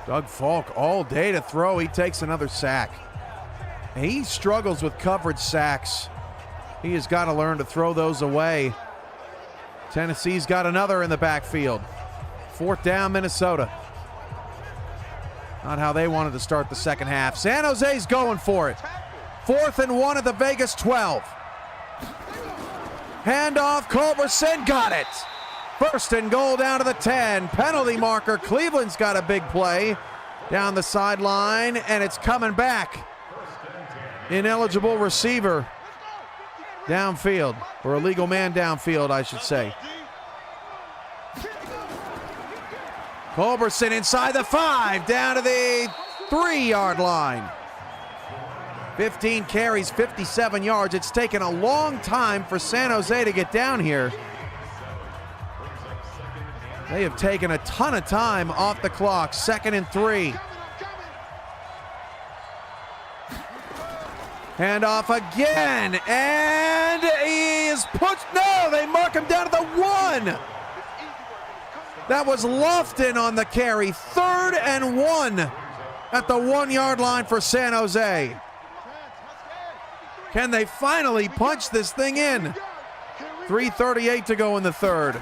Doug Falk all day to throw. He takes another sack. He struggles with coverage sacks. He has got to learn to throw those away. Tennessee's got another in the backfield. 4th down, Minnesota. Not how they wanted to start the 2nd half. San Jose's going for it. 4th and 1 at the Vegas 12. Handoff, Culberson got it. First and goal down to the 10. Penalty marker. Cleveland's got a big play down the sideline, and it's coming back. Ineligible receiver downfield, or illegal man downfield, I should say. Culberson inside the 5, down to the 3-yard line. 15 carries, 57 yards. It's taken a long time for San Jose to get down here. They have taken a ton of time off the clock. 2nd and 3. Handoff again, and he is pushed. No, they mark him down to the 1. That was Lofton on the carry. 3rd and 1 at the 1-yard line for San Jose. Can they finally punch this thing in? 3:38 to go in the 3rd.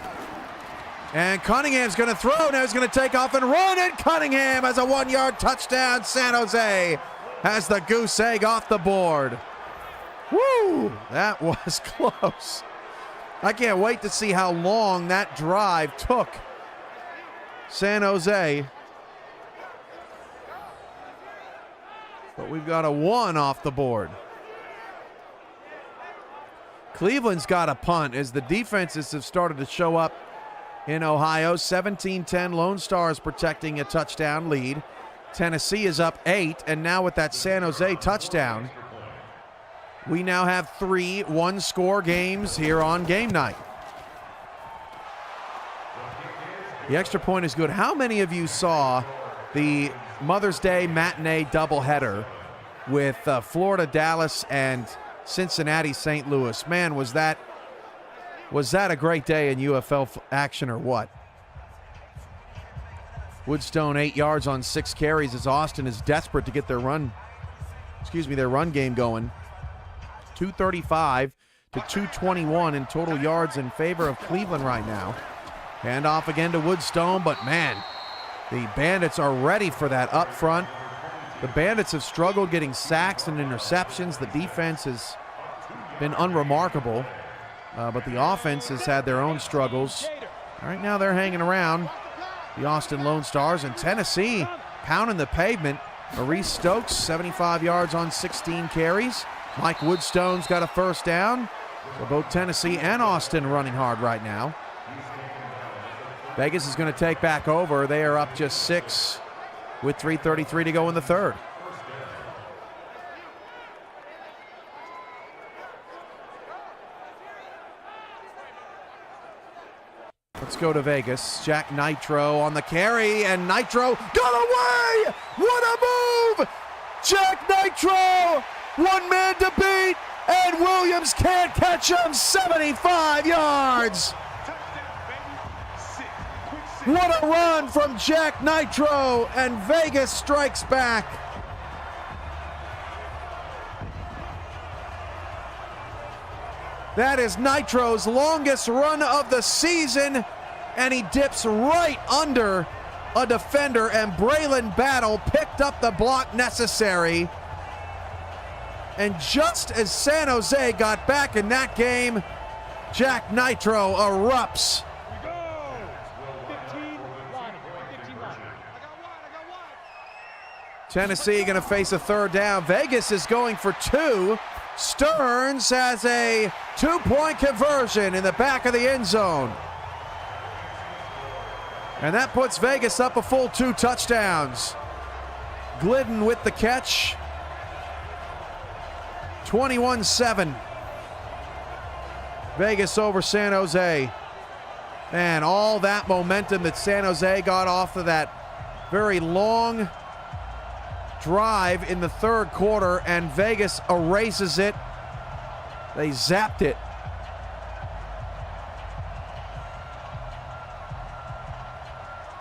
And Cunningham's going to throw. Now he's going to take off and run, and Cunningham has a 1-yard touchdown. San Jose has the goose egg off the board. Woo! That was close. I can't wait to see how long that drive took San Jose. But we've got a 1 off the board. Cleveland's got a punt as the defenses have started to show up in Ohio. 17-10, Lone Stars protecting a touchdown lead. Tennessee is up 8, and now with that San Jose touchdown, we now have 3 one-score games here on game night. The extra point is good. How many of you saw the Mother's Day matinee doubleheader with Florida, Dallas, and Cincinnati, St. Louis? Man, was that a great day in UFL action or what? Woodstone 8 yards on 6 carries as Austin is desperate to get their run game going. 235 to 221 in total yards in favor of Cleveland right now. Handoff again to Woodstone, but man, the Bandits are ready for that up front. The Bandits have struggled getting sacks and interceptions. The defense has been unremarkable, but the offense has had their own struggles. Right now they're hanging around, the Austin Lone Stars, and Tennessee pounding the pavement. Maurice Stokes, 75 yards on 16 carries. Mike Woodstone's got a first down. So both Tennessee and Austin running hard right now. Vegas is going to take back over. They are up just 6 with 3:33 to go in the 3rd. Let's go to Vegas. Jack Nitro on the carry, and Nitro got away! What a move! Jack Nitro, 1 man to beat, and Williams can't catch him. 75 yards. What a run from Jack Nitro, and Vegas strikes back. That is Nitro's longest run of the season, and he dips right under a defender, and Braylon Battle picked up the block necessary. And just as San Jose got back in that game, Jack Nitro erupts. Tennessee going to face a 3rd down. Vegas is going for 2. Stearns has a 2-point conversion in the back of the end zone. And that puts Vegas up a full 2 touchdowns. Glidden with the catch. 21-7. Vegas over San Jose. And all that momentum that San Jose got off of that very long drive in the 3rd quarter, and Vegas erases it. They zapped it.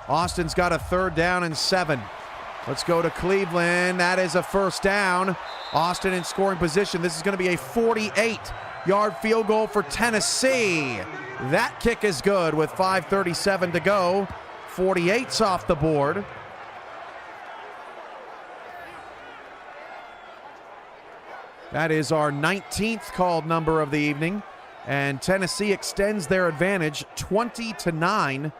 Austin's got a 3rd down and 7. Let's go to Cleveland. That is a first down. Austin in scoring position. This is going to be a 48-yard field goal for Tennessee. That kick is good with 5:37 to go. 48's off the board. That is our 19th called number of the evening. And Tennessee extends their advantage 20-9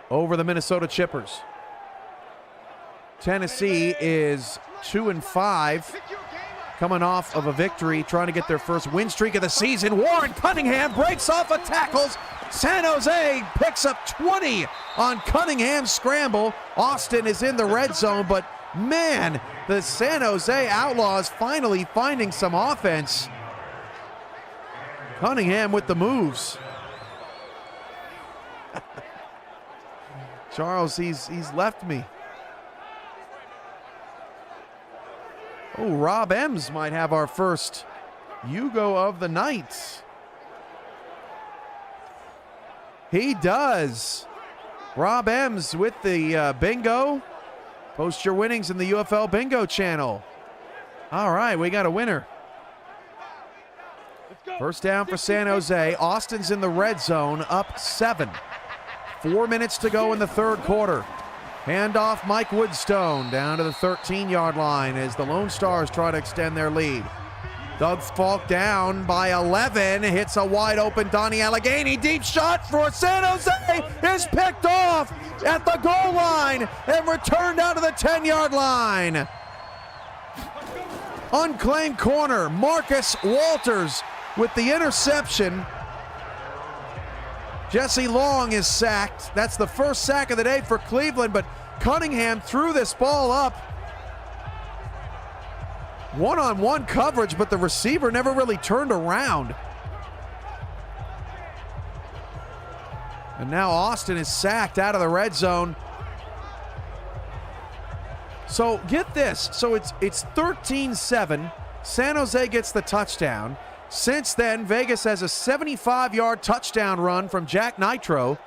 over the Minnesota Chippers. Tennessee is 2-5, coming off of a victory, trying to get their first win streak of the season. Warren Cunningham breaks off of tackles. San Jose picks up 20 on Cunningham's scramble. Austin is in the red zone, but man, the San Jose Outlaws finally finding some offense. Cunningham with the moves. Charles, he's left me. Oh, Rob Ems might have our first Yugo of the night. He does. Rob Ems with the bingo. Post your winnings in the UFL bingo channel. All right, we got a winner. First down for San Jose. Austin's in the red zone, up 7. 4 minutes to go in the third quarter. Handoff Mike Woodstone down to the 13-yard line as the Lone Stars try to extend their lead. Doug Falk down by 11, hits a wide open Donnie Allegheny. Deep shot for San Jose is picked off at the goal line and returned down to the 10-yard line. Unclaimed corner, Marcus Walters with the interception. Jesse Long is sacked. That's the first sack of the day for Cleveland, but Cunningham threw this ball up. One-on-one coverage, but the receiver never really turned around. And now Austin is sacked out of the red zone. So get this. So it's 13-7. San Jose gets the touchdown. Since then, Vegas has a 75-yard touchdown run from Jack Nitro,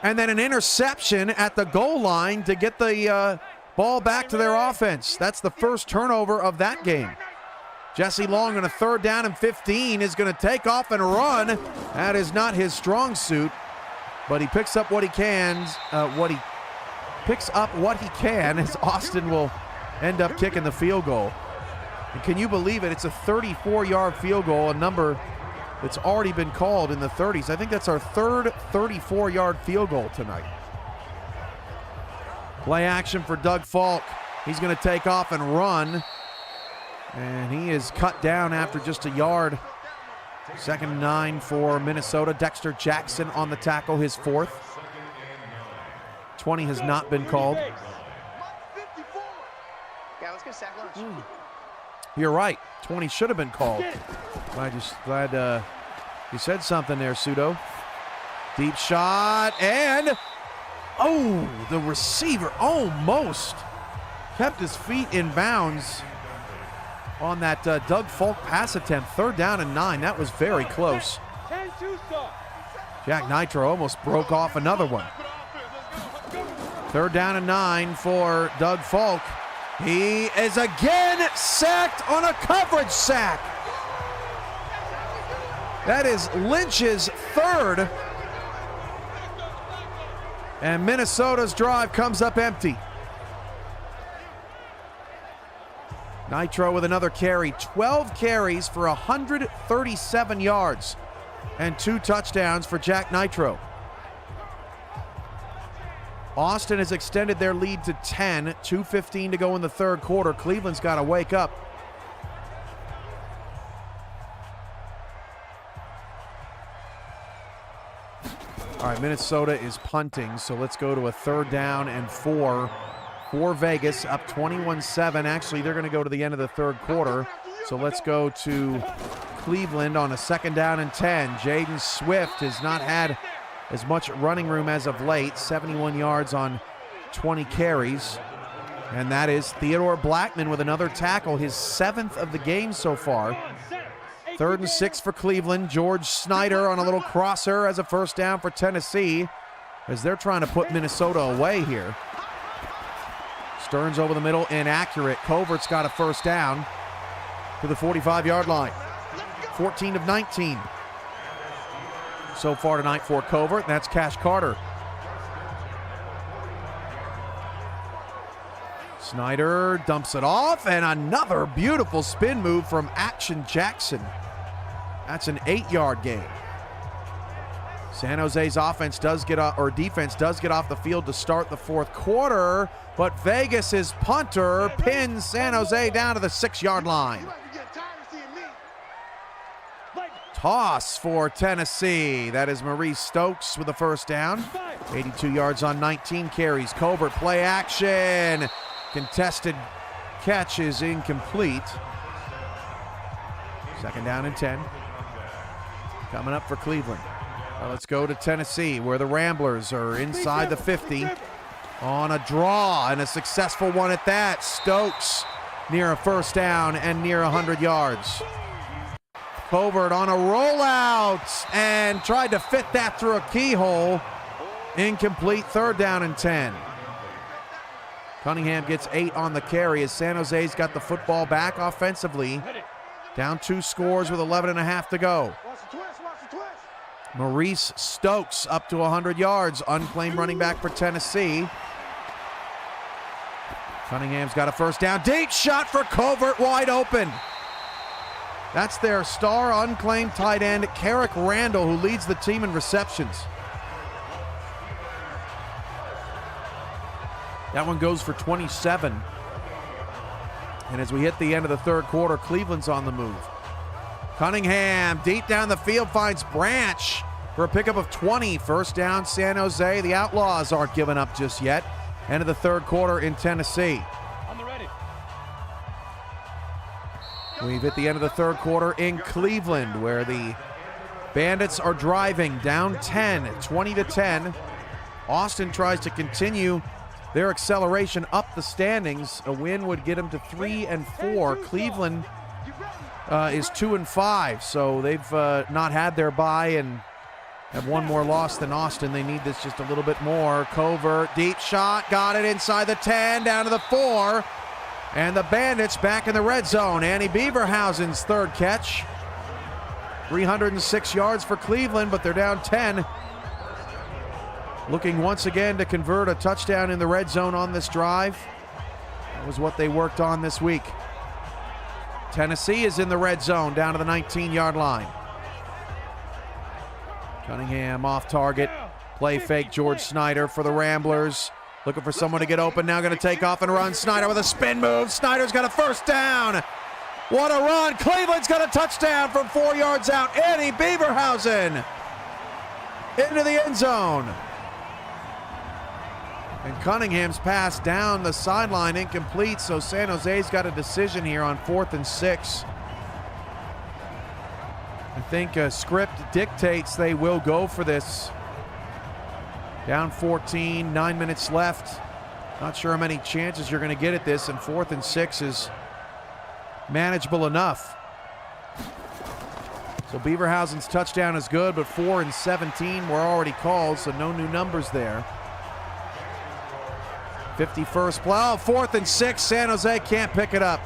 and then an interception at the goal line to get the ball back to their offense. That's the first turnover of that game. Jesse Long on a 3rd down and 15 is going to take off and run. That is not his strong suit, but he picks up what he can. As Austin will end up kicking the field goal. And can you believe it? It's a 34-yard field goal, a number that's already been called in the 30s. I think that's our 3rd 34-yard field goal tonight. Play action for Doug Falk. He's going to take off and run. And he is cut down after just a yard. 2nd and 9 for Minnesota. Dexter Jackson on the tackle, his 4th. 20 has not been called. Yeah, let's go sack lunch. You're right. 20 should have been called. Glad you said something there, Pseudo. Deep shot, and oh, the receiver almost kept his feet in bounds on that Doug Falk pass attempt. 3rd down and 9. That was very close. Jack Nitro almost broke off another one. 3rd down and 9 for Doug Falk. He is again sacked on a coverage sack. That is Lynch's 3rd. And Minnesota's drive comes up empty. Nitro with another carry. 12 carries for 137 yards and 2 touchdowns for Jack Nitro. Austin has extended their lead to 10, 2:15 to go in the third quarter. Cleveland's got to wake up. All right, Minnesota is punting, so let's go to a 3rd down and 4 for Vegas, up 21-7. Actually, they're going to go to the end of the third quarter, so let's go to Cleveland on a 2nd down and 10. Jaden Swift has not had as much running room as of late, 71 yards on 20 carries. And that is Theodore Blackman with another tackle, his 7th of the game so far. 3rd and 6 for Cleveland. George Snyder on a little crosser as a 1st down for Tennessee as they're trying to put Minnesota away here. Stearns over the middle, inaccurate. Covert's got a 1st down to the 45-yard line. 14 of 19. So far tonight for Covert, and that's Cash Carter. Snyder dumps it off, and another beautiful spin move from Action Jackson. That's an 8-yard gain. San Jose's defense does get off the field to start the fourth quarter, but Vegas's punter pins San Jose down to the 6-yard line. Toss for Tennessee. That is Maurice Stokes with the first down. 82 yards on 19 carries. Covert play action. Contested catch is incomplete. Second down and 10. Coming up for Cleveland. Well, let's go to Tennessee, where the Ramblers are inside the 50 on a draw, and a successful one at that. Stokes near a first down and near 100 yards. Covert on a rollout and tried to fit that through a keyhole. Incomplete. Third down and 10. Cunningham gets 8 on the carry as San Jose's got the football back offensively. Down 2 scores with 11.5 to go. Maurice Stokes up to 100 yards. Unclaimed running back for Tennessee. Cunningham's got a first down. Deep shot for Covert, wide open. That's their star unclaimed tight end, Carrick Randall, who leads the team in receptions. That one goes for 27. And as we hit the end of the third quarter, Cleveland's on the move. Cunningham deep down the field finds Branch for a pickup of 20. First down, San Jose. The Outlaws aren't giving up just yet. End of the third quarter in Tennessee. We've hit the end of the third quarter in Cleveland, where the Bandits are driving down 10, 20-10. Austin tries to continue their acceleration up the standings. A win would get them to 3-4. Cleveland is 2-5, so they've not had their bye and have one more loss than Austin. They need this just a little bit more. Covert, deep shot, got it inside the 10, down to the 4. And the Bandits back in the red zone. Annie Beaverhausen's third catch. 306 yards for Cleveland, but they're down 10. Looking once again to convert a touchdown in the red zone on this drive. That was what they worked on this week. Tennessee is in the red zone, down to the 19-yard line. Cunningham off target. Play fake George Snyder for the Ramblers. Looking for someone to get open, now going to take off and run. Snyder with a spin move. Snyder's got a first down. What a run. Cleveland's got a touchdown from 4 yards out. Annie Beaverhausen into the end zone. And Cunningham's pass down the sideline incomplete, so San Jose's got a decision here on 4th and 6. I think a script dictates they will go for this. Down 14, 9 minutes left. Not sure how many chances you're going to get at this, and 4th and 6 is manageable enough. So Beaverhausen's touchdown is good, but 4 and 17 were already called, so no new numbers there. 51st play, 4th and 6, San Jose can't pick it up.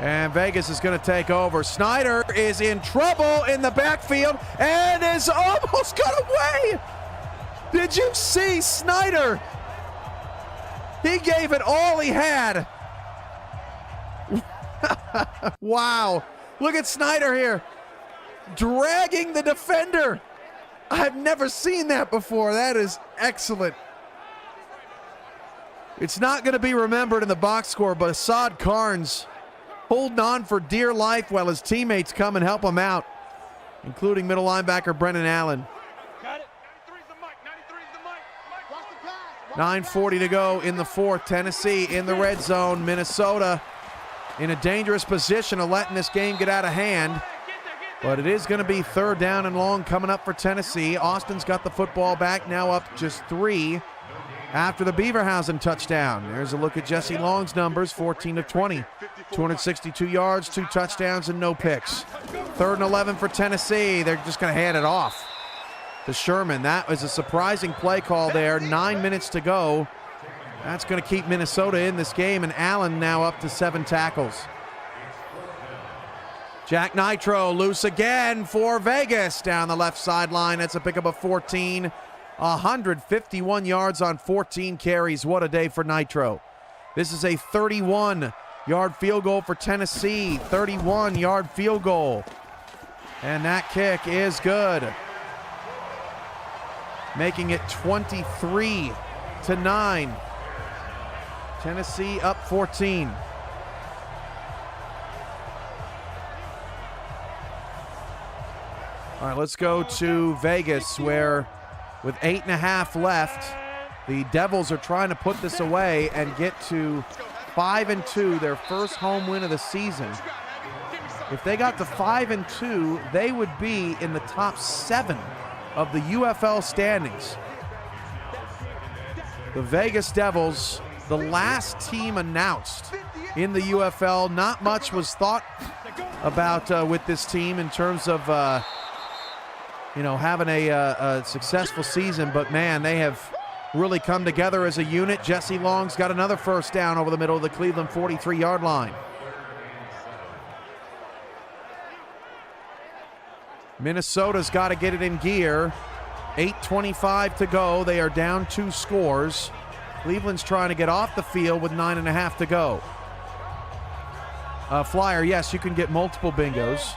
And Vegas is going to take over. Snyder is in trouble in the backfield and is almost got away. Did you see Snyder? He gave it all he had. Wow. Look at Snyder here, dragging the defender. I've never seen that before. That is excellent. It's not going to be remembered in the box score, but Assad Carnes holding on for dear life while his teammates come and help him out, including middle linebacker Brennan Allen. 9:40 to go in the fourth. Tennessee in the red zone. Minnesota in a dangerous position of letting this game get out of hand. But it is going to be 3rd down and long coming up for Tennessee. Austin's got the football back, now up just 3 after the Beaverhausen touchdown. There's a look at Jesse Long's numbers, 14 of 20. 262 yards, 2 touchdowns, and no picks. 3rd and 11 for Tennessee. They're just going to hand it off to Sherman. That was a surprising play call there. 9 minutes to go. That's going to keep Minnesota in this game, and Allen now up to 7 tackles. Jack Nitro loose again for Vegas down the left sideline. That's a pickup of 14. 151 yards on 14 carries. What a day for Nitro. This is a 31 yard field goal for Tennessee. 31-yard field goal. And that kick is good, making it 23-9. Tennessee up 14. All right, let's go to Vegas, where with 8.5 left, the Devils are trying to put this away and get to 5-2, their first home win of the season. If they got to 5-2, they would be in the top 7 of the UFL standings. The Vegas Devils, the last team announced in the UFL. Not much was thought about with this team in terms of having a successful season, but man, they have really come together as a unit. Jesse Long's got another first down over the middle of the Cleveland 43-yard line. Minnesota's got to get it in gear. 8:25 to go. They are down 2 scores. Cleveland's trying to get off the field with 9.5 to go. Flyer, yes, you can get multiple bingos.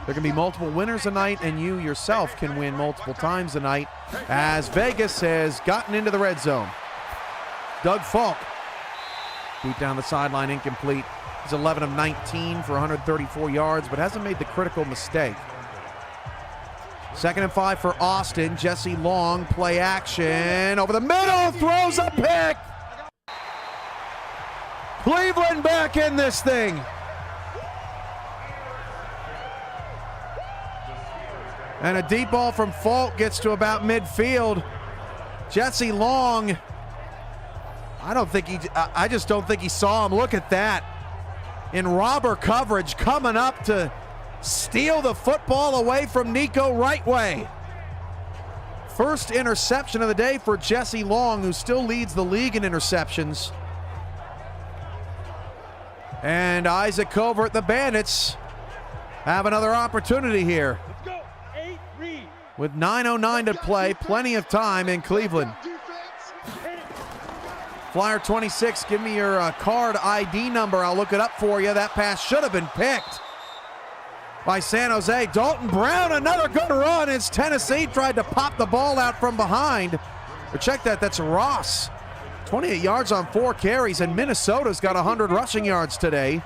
There can be multiple winners a night, and you yourself can win multiple times a night, as Vegas has gotten into the red zone. Doug Falk, deep down the sideline, incomplete. He's 11 of 19 for 134 yards, but hasn't made the critical mistake. 2nd and 5 for Austin. Jesse Long, play action. Over the middle, throws a pick. Cleveland back in this thing. And a deep ball from Falk gets to about midfield. Jesse Long, I just don't think he saw him. Look at that. In robber coverage, coming up to steal the football away from Nico Rightway. First interception of the day for Jesse Long, who still leads the league in interceptions. And Isaac Covert, the Bandits, have another opportunity here. With 9:09 to play, plenty of time in Cleveland. Flyer 26, give me your card ID number. I'll look it up for you. That pass should have been picked by San Jose. Dalton Brown, another good run as Tennessee tried to pop the ball out from behind. But check that, that's Ross. 28 yards on 4 carries, and Minnesota's got 100 rushing yards today.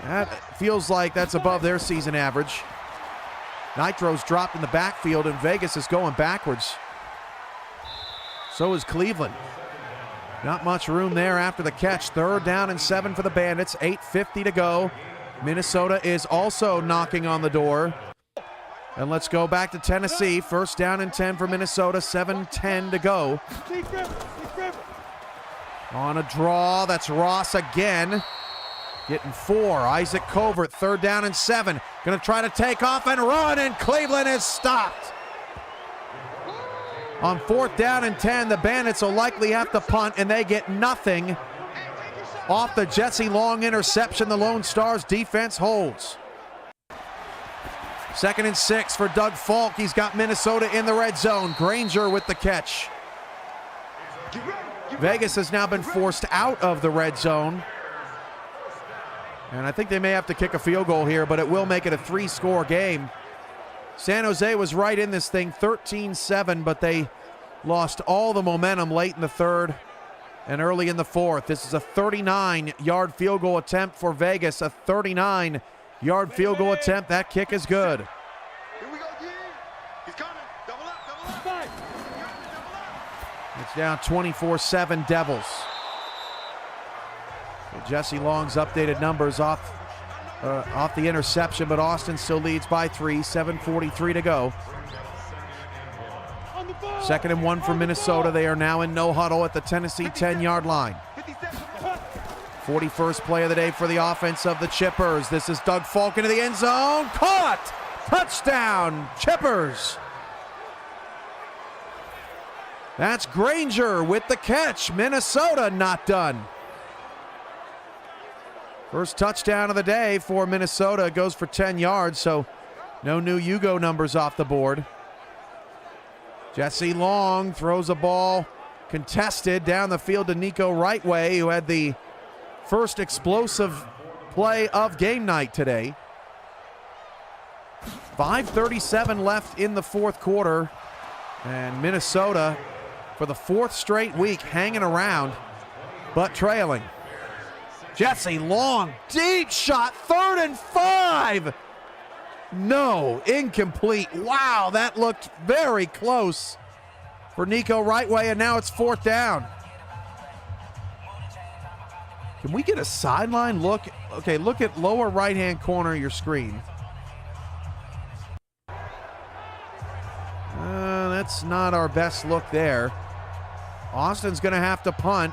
That feels like that's above their season average. Nitro's dropped in the backfield, and Vegas is going backwards. So is Cleveland. Not much room there after the catch. 3rd down and 7 for the Bandits. 8:50 to go. Minnesota is also knocking on the door. And let's go back to Tennessee. 1st down and 10 for Minnesota. 7:10 to go. On a draw, that's Ross again. Getting 4. Isaac Covert, 3rd down and 7. Going to try to take off and run, and Cleveland is stopped. On 4th down and 10, the Bandits will likely have to punt, and they get nothing off the Jesse Long interception. The Lone Stars defense holds. 2nd and 6 for Doug Falk. He's got Minnesota in the red zone. Granger with the catch. Vegas has now been forced out of the red zone. And I think they may have to kick a field goal here, but it will make it a 3-score game. San Jose was right in this thing, 13-7, but they lost all the momentum late in the 3rd and early in the 4th. This is a 39-yard field goal attempt for Vegas, a 39-yard field goal attempt. That kick is good. Here we go, G. He's coming. Double up. It's down 24-7 Devils. Jesse Long's updated numbers off the interception, but Austin still leads by 3, 7:43 to go. 2nd and 1 for Minnesota. They are now in no huddle at the Tennessee 10-yard line. 41st play of the day for the offense of the Chippers. This is Doug Falk into the end zone. Caught! Touchdown, Chippers! That's Granger with the catch. Minnesota not done. First touchdown of the day for Minnesota. Goes for 10 yards, so no new Hugo numbers off the board. Jesse Long throws a ball contested down the field to Nico Rightway, who had the first explosive play of game night today. 5:37 left in the fourth quarter. And Minnesota, for the fourth straight week, hanging around, but trailing. Jesse, long, deep shot, 3rd and 5. No, incomplete. Wow, that looked very close for Nico Rightway, and now it's 4th down. Can we get a sideline look? Okay, look at lower right-hand corner of your screen. That's not our best look there. Austin's going to have to punt.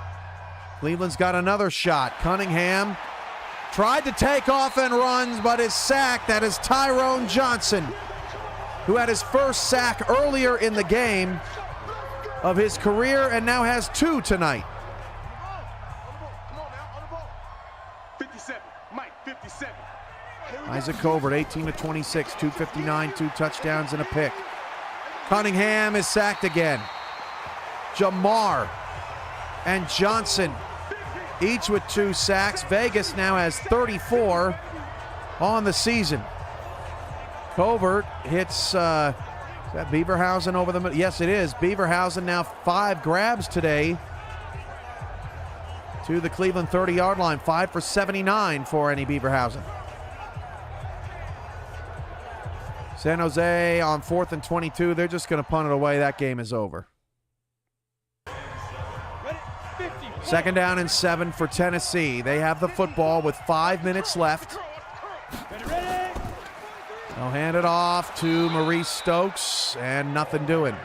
Cleveland's got another shot. Cunningham tried to take off and runs, but is sacked. That is Tyrone Johnson, who had his first sack earlier in the game of his career and now has 2 tonight. 57, Mike, 57. Isaac Covert, 18 of 26, 259, 2 touchdowns and a pick. Cunningham is sacked again. Jamar and Johnson, each with 2 sacks. Vegas now has 34 on the season. Covert hits, is that Beaverhausen over the middle? Yes, it is. Beaverhausen now 5 grabs today to the Cleveland 30-yard line. 5 for 79 for Andy Beaverhausen. San Jose on 4th and 22. They're just going to punt it away. That game is over. 2nd down and 7 for Tennessee. They have the football with 5 minutes left. They'll hand it off to Maurice Stokes, and nothing doing.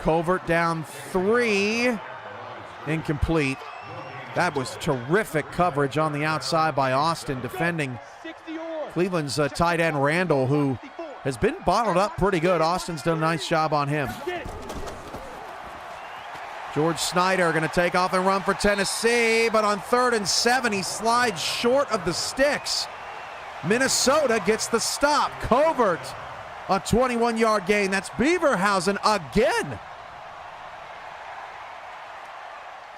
Covert down 3. Incomplete. That was terrific coverage on the outside by Austin, defending Cleveland's tight end Randall, who has been bottled up pretty good. Austin's done a nice job on him. George Snyder going to take off and run for Tennessee, but on 3rd and 7, he slides short of the sticks. Minnesota gets the stop. Covert, a 21-yard gain. That's Beaverhausen again.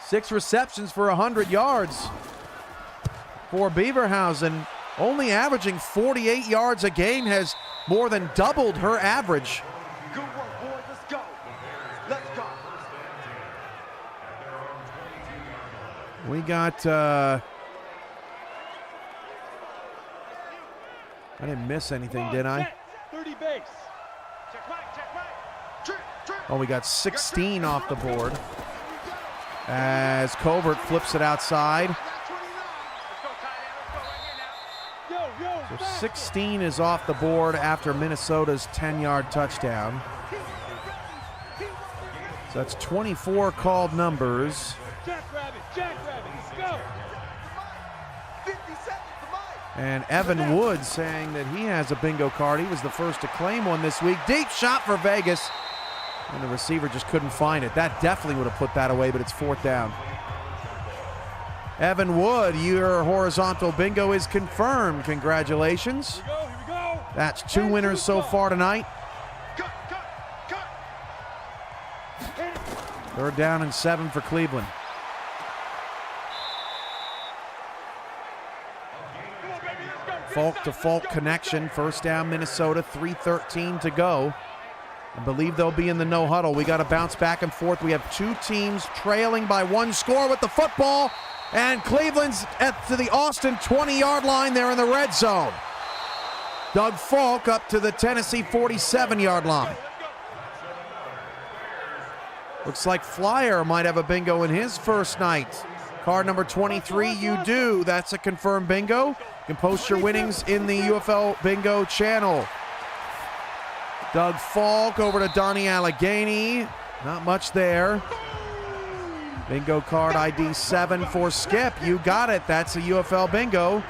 6 receptions for 100 yards for Beaverhausen. Only averaging 48 yards a game, has more than doubled her average. Good work, boys. Let's go. Let's go. We got, I didn't miss anything, did I? 30 base. Oh, we got 16 off the board as Covert flips it outside. So 16 is off the board after Minnesota's 10-yard touchdown. So that's 24 called numbers. And Evan Wood saying that he has a bingo card. He was the first to claim one this week. Deep shot for Vegas. And the receiver just couldn't find it. That definitely would have put that away, but it's 4th down. Evan Wood, your horizontal bingo is confirmed. Congratulations. Here we go. That's 2 winners so far tonight. 3rd down and 7 for Cleveland. Falk to Falk connection. 1st down Minnesota, 3:13 to go. I believe they'll be in the no huddle. We got to bounce back and forth. We have 2 teams trailing by 1 score with the football. And Cleveland's to the Austin 20-yard line there in the red zone. Doug Falk up to the Tennessee 47-yard line. Looks like Flyer might have a bingo in his first night. Card number 23, you do. That's a confirmed bingo. You can post your winnings in the UFL bingo channel. Doug Falk over to Donnie Allegheny. Not much there. Bingo card ID 7 for Skip. You got it. That's a UFL bingo.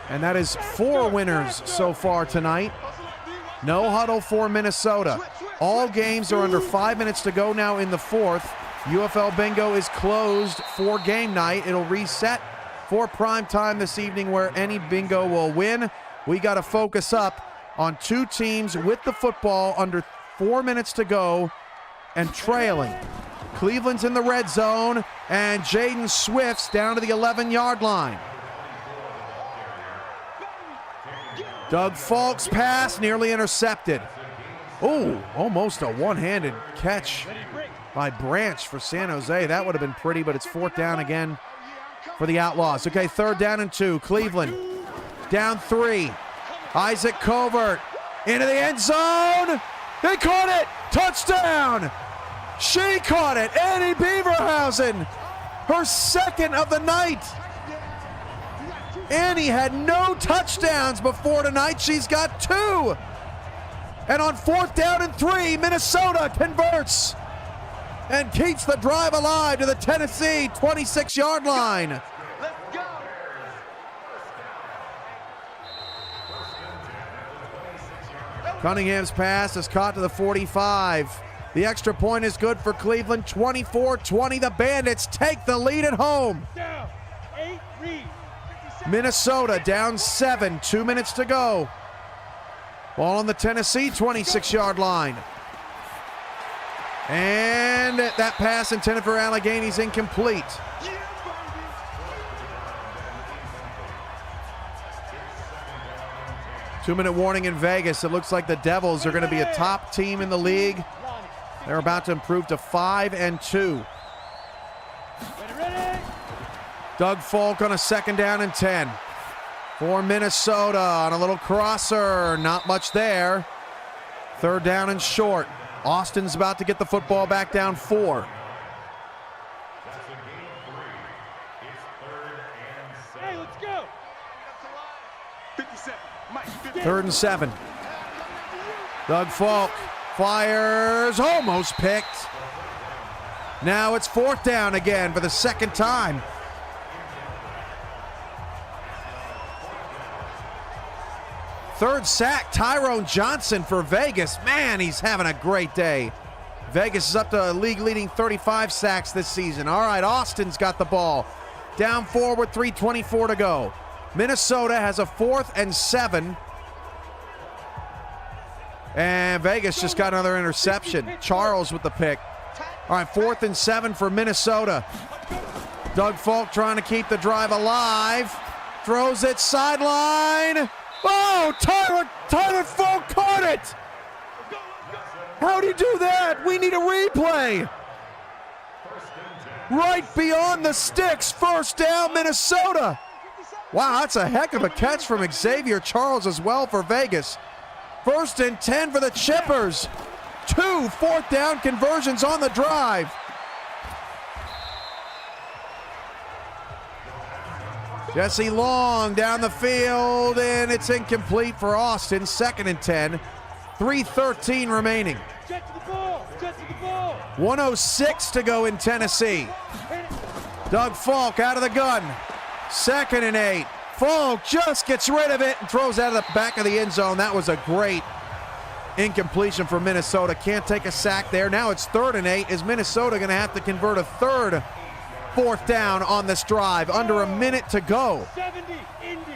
And that is 4 winners so far tonight. No huddle for Minnesota. All games are under 5 minutes to go now in the 4th. UFL bingo is closed for game night. It'll reset for prime time this evening where any bingo will win. We got to focus up on 2 teams with the football under 4 minutes to go and trailing. Cleveland's in the red zone, and Jaden Swift's down to the 11-yard line. Doug Falk's pass nearly intercepted. Oh, almost a one-handed catch by Branch for San Jose. That would have been pretty, but it's 4th down again for the Outlaws. Okay, 3rd down and 2. Cleveland down 3. Isaac Covert into the end zone. They caught it. Touchdown. She caught it. Annie Beaverhausen, her 2nd of the night. Annie had no touchdowns before tonight. She's got 2. And on 4th down and 3, Minnesota converts and keeps the drive alive to the Tennessee 26-yard line. Let's go. Cunningham's pass is caught to the 45. The extra point is good for Cleveland. 24-20. The Bandits take the lead at home. Down. 8, read. Minnesota down 7. 2 minutes to go. Ball on the Tennessee 26-yard line. And that pass intended for Allegheny is incomplete. Two-minute warning in Vegas. It looks like the Devils are going to be a top team in the league. They're about to improve to 5-2. Doug Falk on a 2nd down and 10. For Minnesota on a little crosser. Not much there. 3rd down and short. Austin's about to get the football back down 4. Hey, let's go. 57. Mike, 3rd and 7. Doug Falk fires. Almost picked. Now it's 4th down again for the 2nd time. Third sack, Tyrone Johnson for Vegas. Man, he's having a great day. Vegas is up to a league-leading 35 sacks this season. All right, Austin's got the ball. Down 4 with 3:24 to go. Minnesota has a 4th and 7. And Vegas just got another interception. Charles with the pick. All right, 4th and 7 for Minnesota. Doug Falk trying to keep the drive alive. Throws it sideline. Oh, Tyler Falk caught it! How'd he do that? We need a replay. Right beyond the sticks, 1st down, Minnesota. Wow, that's a heck of a catch from Xavier Charles as well for Vegas. 1st and 10 for the Chippers. 2 4th down conversions on the drive. Jesse Long down the field, and it's incomplete for Austin. 2nd and 10. 3:13 remaining. Get to the ball. Get to the ball. 1:06 to go in Tennessee. Doug Falk out of the gun. 2nd and 8. Falk just gets rid of it and throws out of the back of the end zone. That was a great incompletion for Minnesota. Can't take a sack there. Now it's 3rd and 8. Is Minnesota going to have to convert a 3rd 4th down on this drive? Under a minute to go. 70, Indy.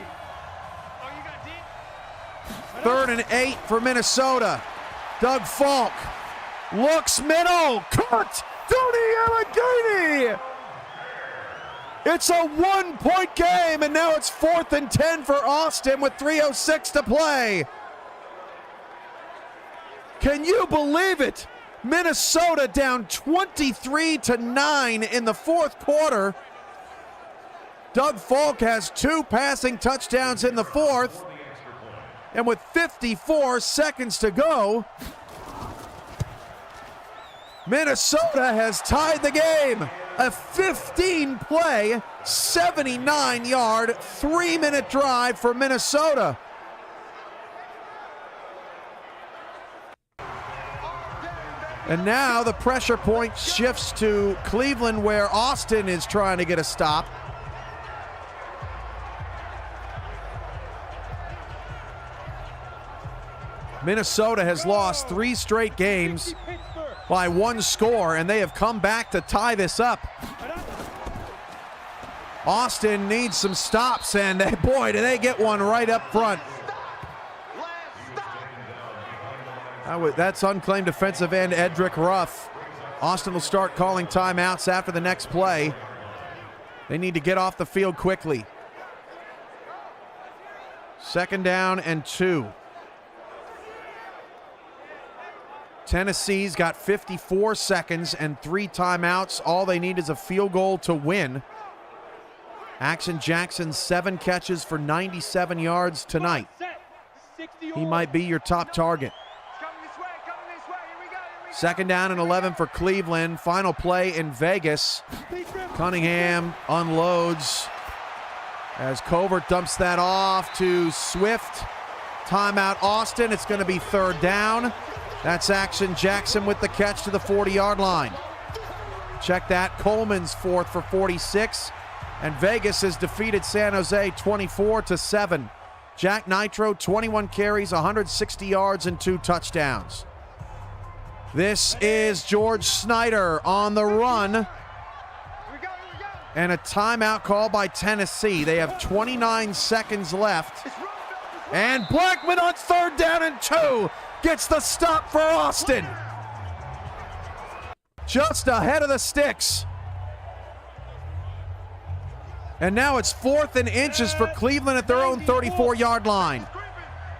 3rd and 8 for Minnesota. Doug Falk looks middle. Caught. Tony Allegheny. It's a 1-point game, and now it's 4th and 10 for Austin with 3:06 to play. Can you believe it? Minnesota down 23-9 in the 4th quarter. Doug Falk has 2 passing touchdowns in the 4th. And with 54 seconds to go, Minnesota has tied the game. A 15-play, 79-yard, 3-minute drive for Minnesota. And now the pressure point shifts to Cleveland, where Austin is trying to get a stop. Minnesota has lost 3 straight games by 1 score, and they have come back to tie this up. Austin needs some stops, and boy, do they get one right up front. That's unclaimed defensive end Edric Ruff. Austin will start calling timeouts after the next play. They need to get off the field quickly. 2nd down and 2. Tennessee's got 54 seconds and 3 timeouts. All they need is a field goal to win. Action Jackson, 7 catches for 97 yards tonight. He might be your top target. 2nd down and 11 for Cleveland. Final play in Vegas. Cunningham unloads as Covert dumps that off to Swift. Timeout Austin. It's going to be 3rd down. That's Action Jackson with the catch to the 40-yard line. Check that. Coleman's 4th for 46. And Vegas has defeated San Jose 24-7. Jack Nitro, 21 carries, 160 yards, and 2 touchdowns. This is George Snyder on the run. And a timeout call by Tennessee. They have 29 seconds left. And Blackman on 3rd down and 2 gets the stop for Austin. Just ahead of the sticks. And now it's 4th and inches for Cleveland at their own 34-yard line.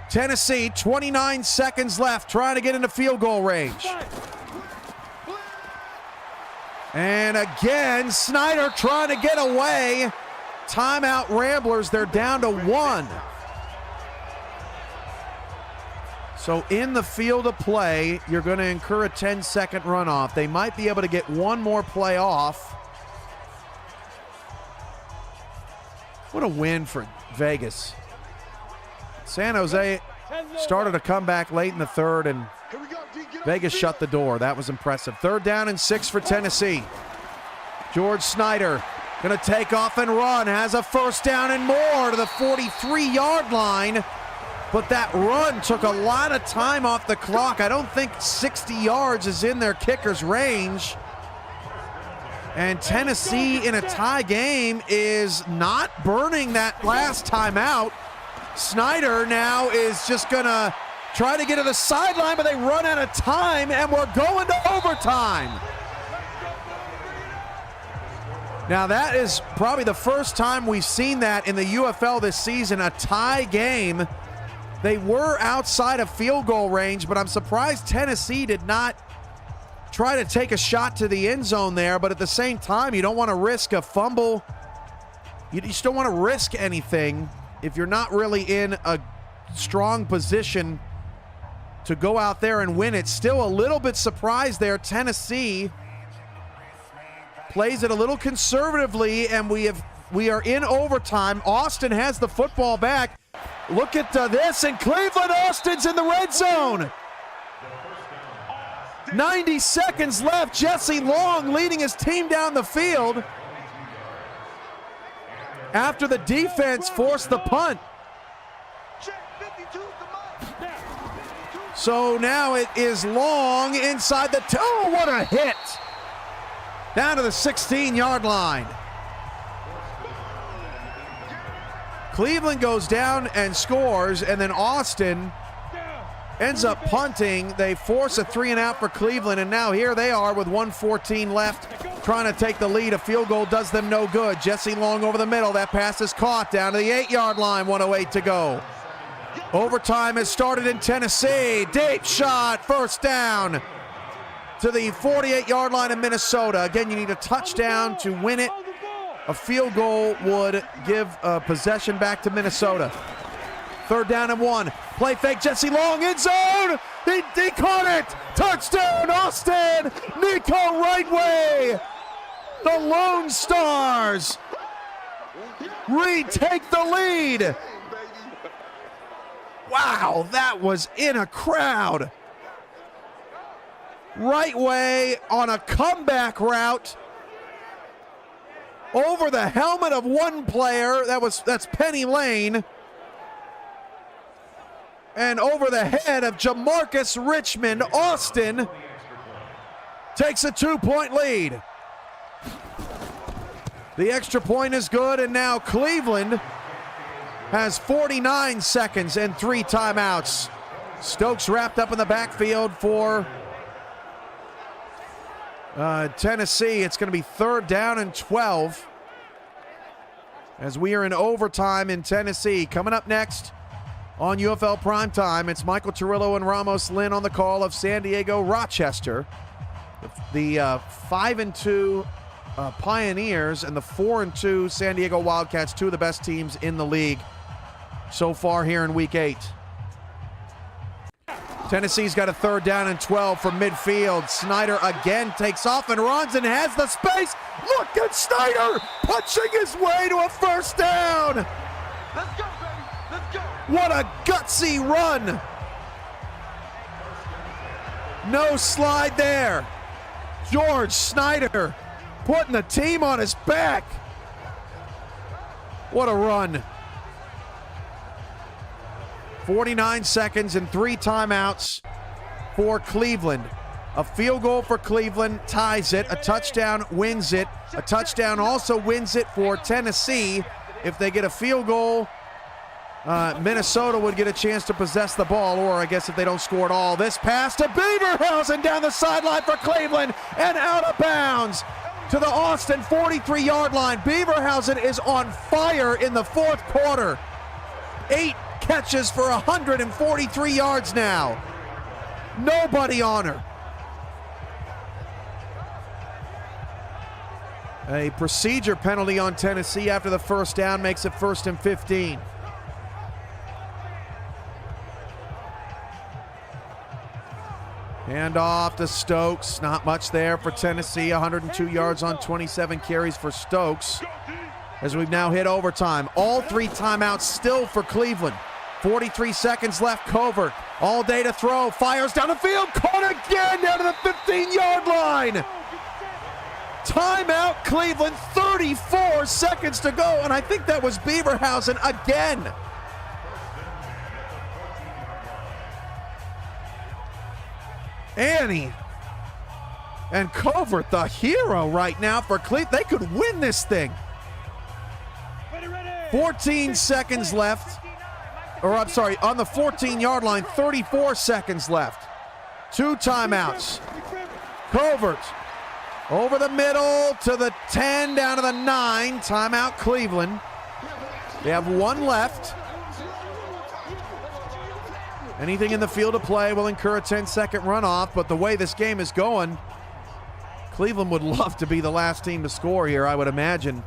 Tennessee, 29 seconds left, trying to get into field goal range. And again, Snyder trying to get away. Timeout Ramblers, they're down to 1. So in the field of play, you're going to incur a 10-second runoff. They might be able to get one more play off. What a win for Vegas. San Jose started a comeback late in the 3rd, and Vegas shut the door. That was impressive. 3rd down and 6 for Tennessee. George Snyder going to take off and run. Has a 1st down and more to the 43-yard line. But that run took a lot of time off the clock. I don't think 60 yards is in their kicker's range. And Tennessee in a tie game is not burning that last timeout. Snyder now is just going to try to get to the sideline, but they run out of time, and we're going to overtime. Now that is probably the first time we've seen that in the UFL this season, a tie game. They were outside of field goal range, but I'm surprised Tennessee did not try to take a shot to the end zone there, but at the same time, you don't want to risk a fumble. You just don't want to risk anything if you're not really in a strong position to go out there and win it. Still a little bit surprised there. Tennessee plays it a little conservatively, and we are in overtime. Austin has the football back. Look at this, and Cleveland, Austin's in the red zone. 90 seconds left. Jesse Long leading his team down the field after the defense forced the punt. So now it is Long inside the oh, what a hit. Down to the 16-yard line. Cleveland goes down and scores, and then Austin ends up punting. They force a 3-and-out for Cleveland, and now here they are with 1:14 left, trying to take the lead. A field goal does them no good. Jesse Long over the middle. That pass is caught down to the 8-yard line, 1:08 to go. Overtime has started in Tennessee. Deep shot, 1st down to the 48-yard line in Minnesota. Again, you need a touchdown to win it. A field goal would give possession back to Minnesota. 3rd down and 1. Play fake, Jesse Long, end zone. He caught it. Touchdown, Austin. Nico right way. The Lone Stars retake the lead. Wow, that was in a crowd. Right way on a comeback route. Over the helmet of one player, that's Penny Lane. And over the head of Jamarcus Richmond, Austin takes a 2-point lead. The extra point is good, and now Cleveland has 49 seconds and 3 timeouts. Stokes wrapped up in the backfield for Tennessee. It's going to be 3rd down and 12 as we are in overtime in Tennessee. Coming up next on UFL Primetime, it's Michael Turillo and Ramos Lynn on the call of San Diego Rochester. The 5-2 Pioneers and the 4-2 San Diego Wildcats, two of the best teams in the league so far here in Week 8. Tennessee's got a 3rd down and 12 from midfield. Snyder again takes off and runs and has the space. Look at Snyder punching his way to a 1st down. Let's go, baby. Let's go. What a gutsy run. No slide there. George Snyder putting the team on his back. What a run. 49 seconds and 3 timeouts for Cleveland. A field goal for Cleveland ties it. A touchdown wins it. A touchdown also wins it for Tennessee. If they get a field goal, Minnesota would get a chance to possess the ball, or I guess if they don't score at all. This pass to Beaverhausen down the sideline for Cleveland and out of bounds to the Austin 43-yard line. Beaverhausen is on fire in the 4th quarter. 8 catches for 143 yards now. Nobody on her. A procedure penalty on Tennessee after the 1st down makes it 1st and 15. Hand off to Stokes. Not much there for Tennessee. 102 yards on 27 carries for Stokes. As we've now hit overtime. All 3 timeouts still for Cleveland. 43 seconds left. Covert all day to throw. Fires down the field. Caught again down to the 15-yard line. Timeout Cleveland. 34 seconds to go. And I think that was Beaverhausen again. Annie and Covert, the hero right now for Cleveland. They could win this thing. 14 seconds left. Or I'm sorry, on the 14-yard line, 34 seconds left. 2 timeouts. Covert over the middle to the 10, down to the 9. Timeout Cleveland. They have 1 left. Anything in the field of play will incur a 10-second runoff, but the way this game is going, Cleveland would love to be the last team to score here, I would imagine.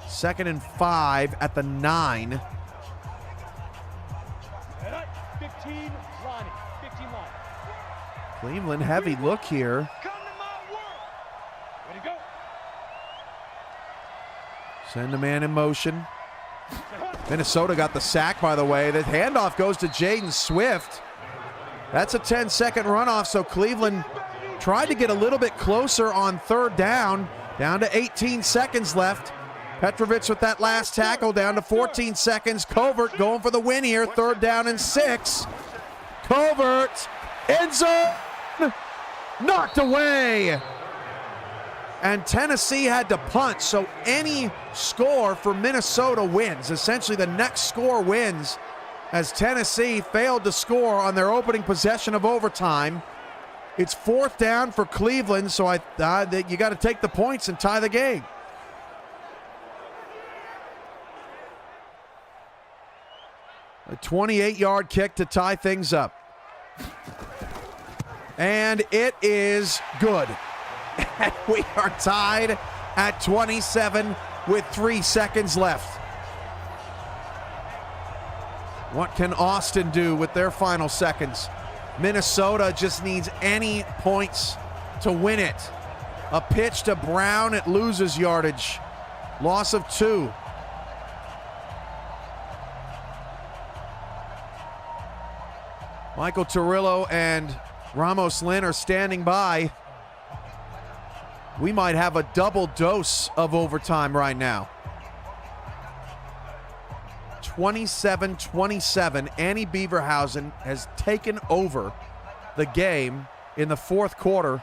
2nd and 5 at the 9. 15 line. Cleveland heavy look here. Come to my world. Way to go. Send a man in motion. Minnesota got the sack, by the way. The handoff goes to Jaden Swift. That's a 10-second runoff, so Cleveland tried to get a little bit closer on 3rd down. Down to 18 seconds left. Petrovic with that last tackle, down to 14 seconds. Covert going for the win here. 3rd down and 6. Covert, end zone, knocked away. And Tennessee had to punt, so any score for Minnesota wins. Essentially, the next score wins, as Tennessee failed to score on their opening possession of overtime. It's 4th down for Cleveland, so you got to take the points and tie the game. A 28-yard kick to tie things up. And it is good. And we are tied at 27 with 3 seconds left. What can Austin do with their final seconds? Minnesota just needs any points to win it. A pitch to Brown, it loses yardage. Loss of 2. Michael Turillo and Ramos Lynn are standing by. We might have a double dose of overtime right now. 27-27. Annie Beaverhausen has taken over the game in the 4th quarter,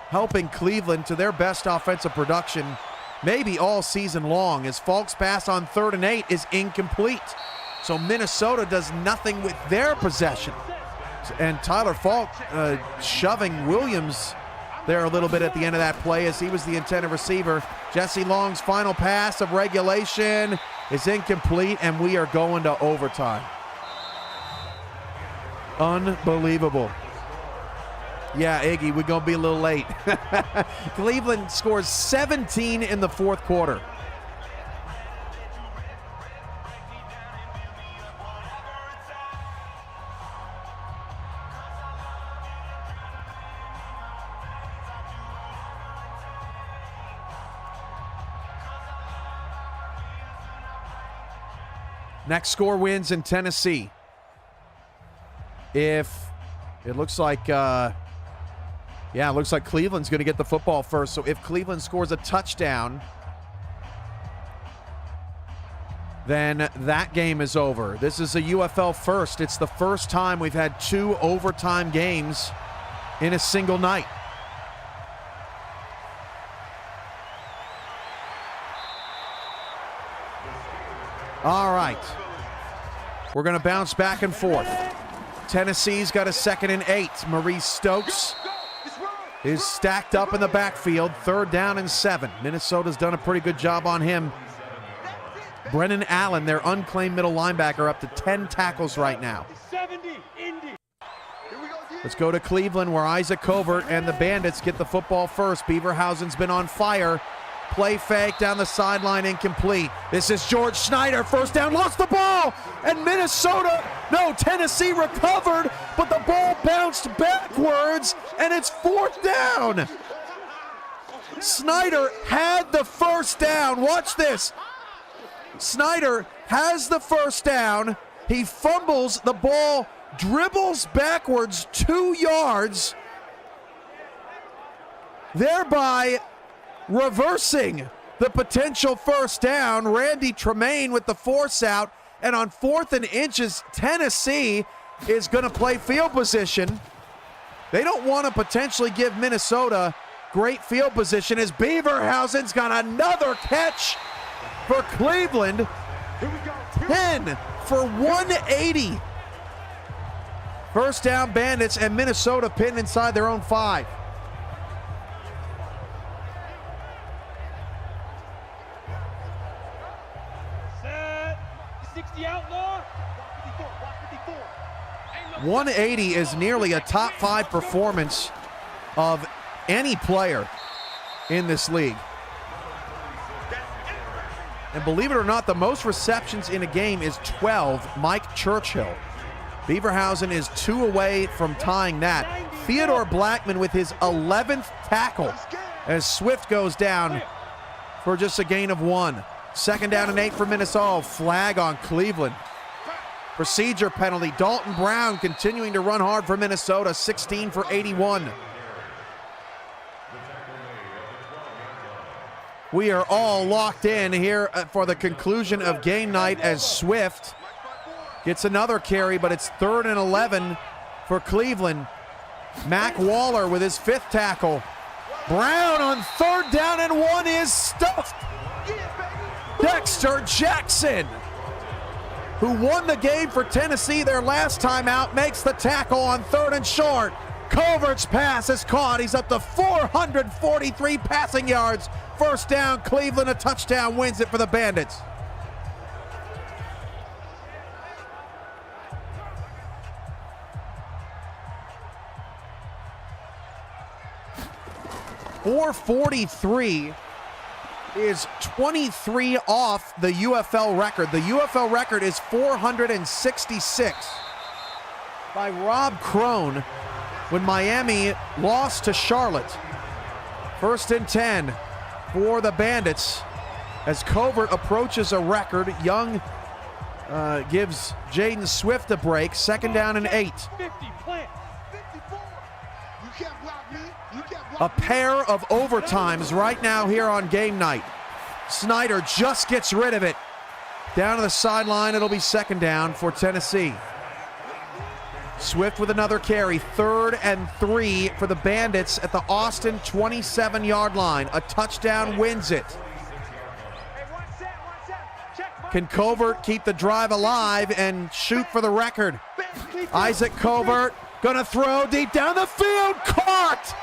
helping Cleveland to their best offensive production maybe all season long, as Falk's pass on 3rd and 8 is incomplete. So Minnesota does nothing with their possession. And Tyler Falk shoving Williams there a little bit at the end of that play as he was the intended receiver. Jesse Long's final pass of regulation is incomplete, and we are going to overtime. Unbelievable. Yeah, Iggy, we're going to be a little late. Cleveland scores 17 in the fourth quarter. Next score wins in Tennessee. If it looks like, it looks like Cleveland's going to get the football first. So if Cleveland scores a touchdown, then that game is over. This is a UFL first. It's the first time we've had 2 overtime games in a single night. All right. We're going to bounce back and forth. Tennessee's got a 2nd and 8. Maurice Stokes is stacked up in the backfield. 3rd down and 7. Minnesota's done a pretty good job on him. Brennan Allen, their unclaimed middle linebacker, up to 10 tackles right now. Let's go to Cleveland, where Isaac Covert and the Bandits get the football first. Beaverhausen's been on fire. Play fake down the sideline, incomplete. This is George Schneider, first down, lost the ball, and Tennessee recovered, but the ball bounced backwards, and it's 4th down. Snyder had the first down. Watch this. Snyder has the first down. He fumbles, the ball dribbles backwards 2 yards, thereby reversing the potential first down. Randy Tremaine with the force out, and on 4th and inches, Tennessee is going to play field position. They don't want to potentially give Minnesota great field position as Beaverhausen's got another catch for Cleveland. 10 for 180. First down, Bandits, and Minnesota pinned inside their own 5. Set. 60 outlaw. 180 is nearly a top 5 performance of any player in this league. And believe it or not, the most receptions in a game is 12, Mike Churchill. Beaverhausen is 2 away from tying that. Theodore Blackman with his 11th tackle as Swift goes down for just a gain of 1. 2nd down and 8 for Minnesota. Flag on Cleveland. Procedure penalty. Dalton Brown continuing to run hard for Minnesota. 16 for 81. We are all locked in here for the conclusion of game night as Swift gets another carry, but it's 3rd and 11 for Cleveland. Mac Waller with his 5th tackle. Brown on 3rd down and 1 is stuffed. Dexter Jackson, who won the game for Tennessee their last time out, makes the tackle on 3rd and short. Covert's pass is caught. He's up to 443 passing yards. First down, Cleveland, a touchdown, wins it for the Bandits. .443 is 23 off the UFL record. The UFL record is 466 by Rob Crone when Miami lost to Charlotte. 1st and 10 for the Bandits as Covert approaches a record. Young gives Jaden Swift a break. 2nd down and 8. 50 plant. A pair of overtimes right now here on game night. Snyder just gets rid of it. Down to the sideline, it'll be 2nd down for Tennessee. Swift with another carry. 3rd and 3 for the Bandits at the Austin 27-yard line. A touchdown wins it. Can Covert keep the drive alive and shoot for the record? Isaac Covert gonna throw deep down the field. Caught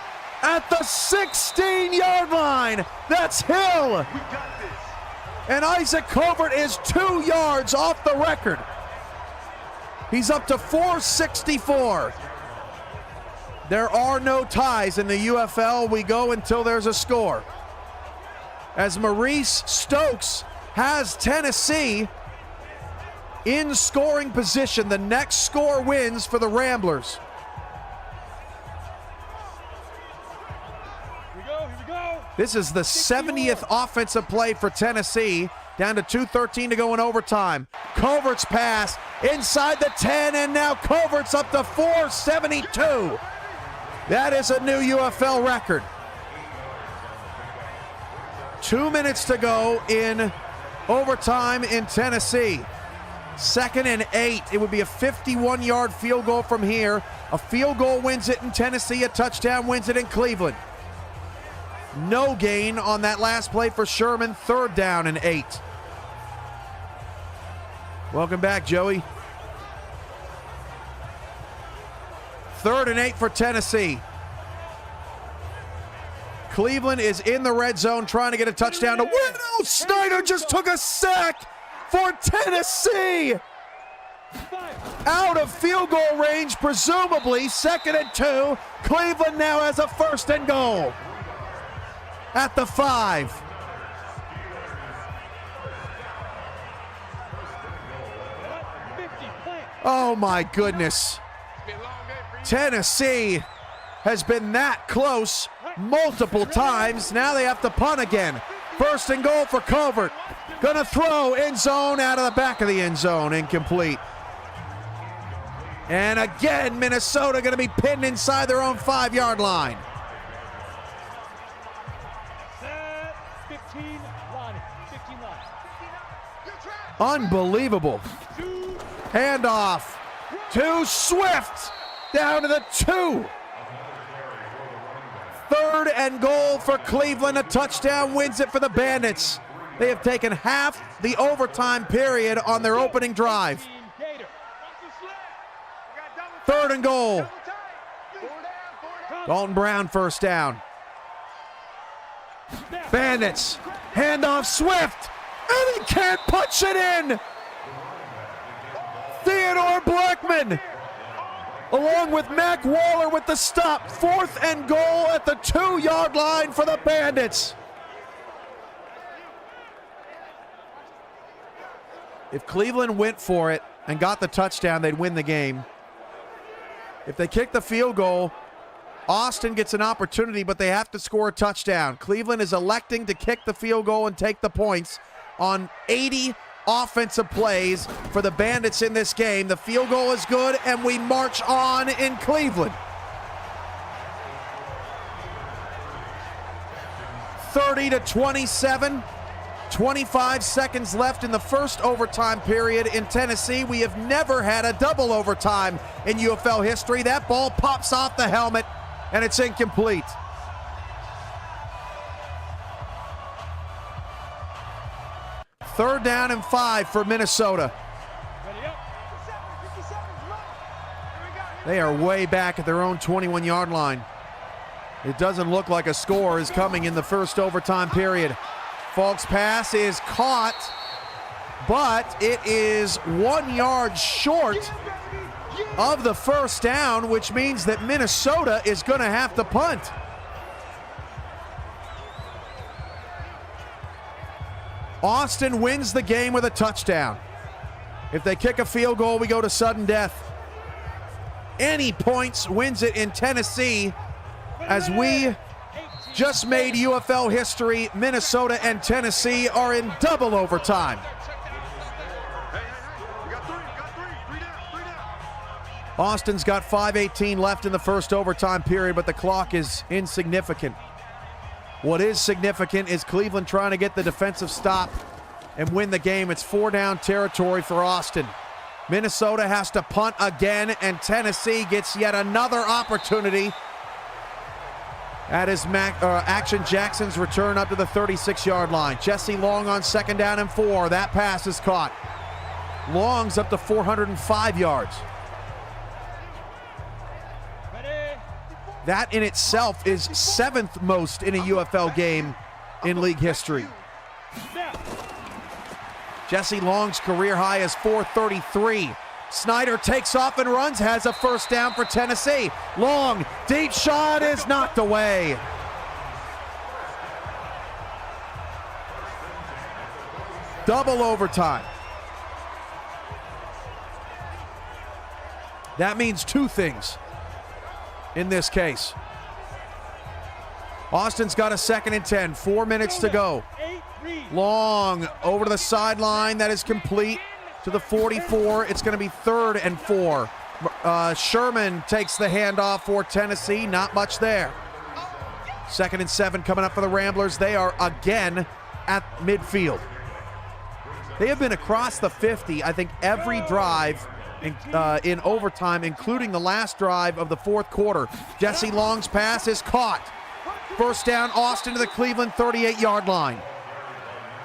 at the 16-yard line. That's Hill. We got this. And Isaac Covert is 2 yards off the record. He's up to 464. There are no ties in the UFL. We go until there's a score. As Maurice Stokes has Tennessee in scoring position. The next score wins for the Ramblers. Here we go. This is the 70th offensive play for Tennessee. Down to 2:13 to go in overtime. Covert's pass inside the 10, and now Covert's up to 472. That is a new UFL record. 2 minutes to go in overtime in Tennessee. 2nd and 8. It would be a 51-yard field goal from here. A field goal wins it in Tennessee. A touchdown wins it in Cleveland. No gain on that last play for Sherman. 3rd down and 8. Welcome back, Joey. 3rd and 8 for Tennessee. Cleveland is in the red zone trying to get a touchdown to win. Oh, Snyder just took a sack for Tennessee. Out of field goal range, presumably. 2nd and 2. Cleveland now has a 1st and goal at the 5. Oh my goodness. Tennessee has been that close multiple times. Now they have to punt again. 1st and goal for Covert. Gonna throw end zone, out of the back of the end zone. Incomplete. And again, Minnesota gonna be pinned inside their own 5-yard line. Set. 15 line. Unbelievable. Handoff to Swift. Down to the 2. 3rd and goal for Cleveland. A touchdown wins it for the Bandits. They have taken half the overtime period on their opening drive. 3rd and goal. Dalton Brown 1st down. Bandits. Handoff Swift. And he can't punch it in. Theodore Blackman, along with Mac Waller with the stop. 4th and goal at the 2-yard line for the Bandits. If Cleveland went for it and got the touchdown, they'd win the game. If they kick the field goal, Austin gets an opportunity, but they have to score a touchdown. Cleveland is electing to kick the field goal and take the points on 80 offensive plays for the Bandits in this game. The field goal is good, and we march on in Cleveland. 30-27. 25 seconds left in the first overtime period in Tennessee. We have never had a double overtime in UFL history. That ball pops off the helmet, and it's incomplete. Third down and 5 for Minnesota. They are way back at their own 21-yard line. It doesn't look like a score is coming in the first overtime period. Falk's pass is caught, but it is 1 yard short of the first down, which means that Minnesota is going to have to punt. Austin wins the game with a touchdown. If they kick a field goal, we go to sudden death. Any points wins it in Tennessee, as we just made UFL history. Minnesota and Tennessee are in double overtime. Austin's got 5:18 left in the first overtime period, but the clock is insignificant. What is significant is Cleveland trying to get the defensive stop and win the game. It's 4-down territory for Austin. Minnesota has to punt again, and Tennessee gets yet another opportunity. That is Action Jackson's return up to the 36-yard line. Jesse Long on 2nd down and 4. That pass is caught. Long's up to 405 yards. That in itself is 7th most in a UFL game in league history. Jesse Long's career high is 433. Snyder takes off and runs, has a first down for Tennessee. Long, deep shot is knocked away. Double overtime. That means two things in this case. Austin's got a 2nd and 10, 4 minutes to go. Long over to the sideline, that is complete to the 44. It's going to be 3rd and 4. Sherman takes the handoff for Tennessee, not much there. 2nd and 7 coming up for the Ramblers. They are again at midfield. They have been across the 50, I think, every drive in overtime, including the last drive of the 4th quarter. Jesse Long's pass is caught. First down, Austin to the Cleveland 38-yard line.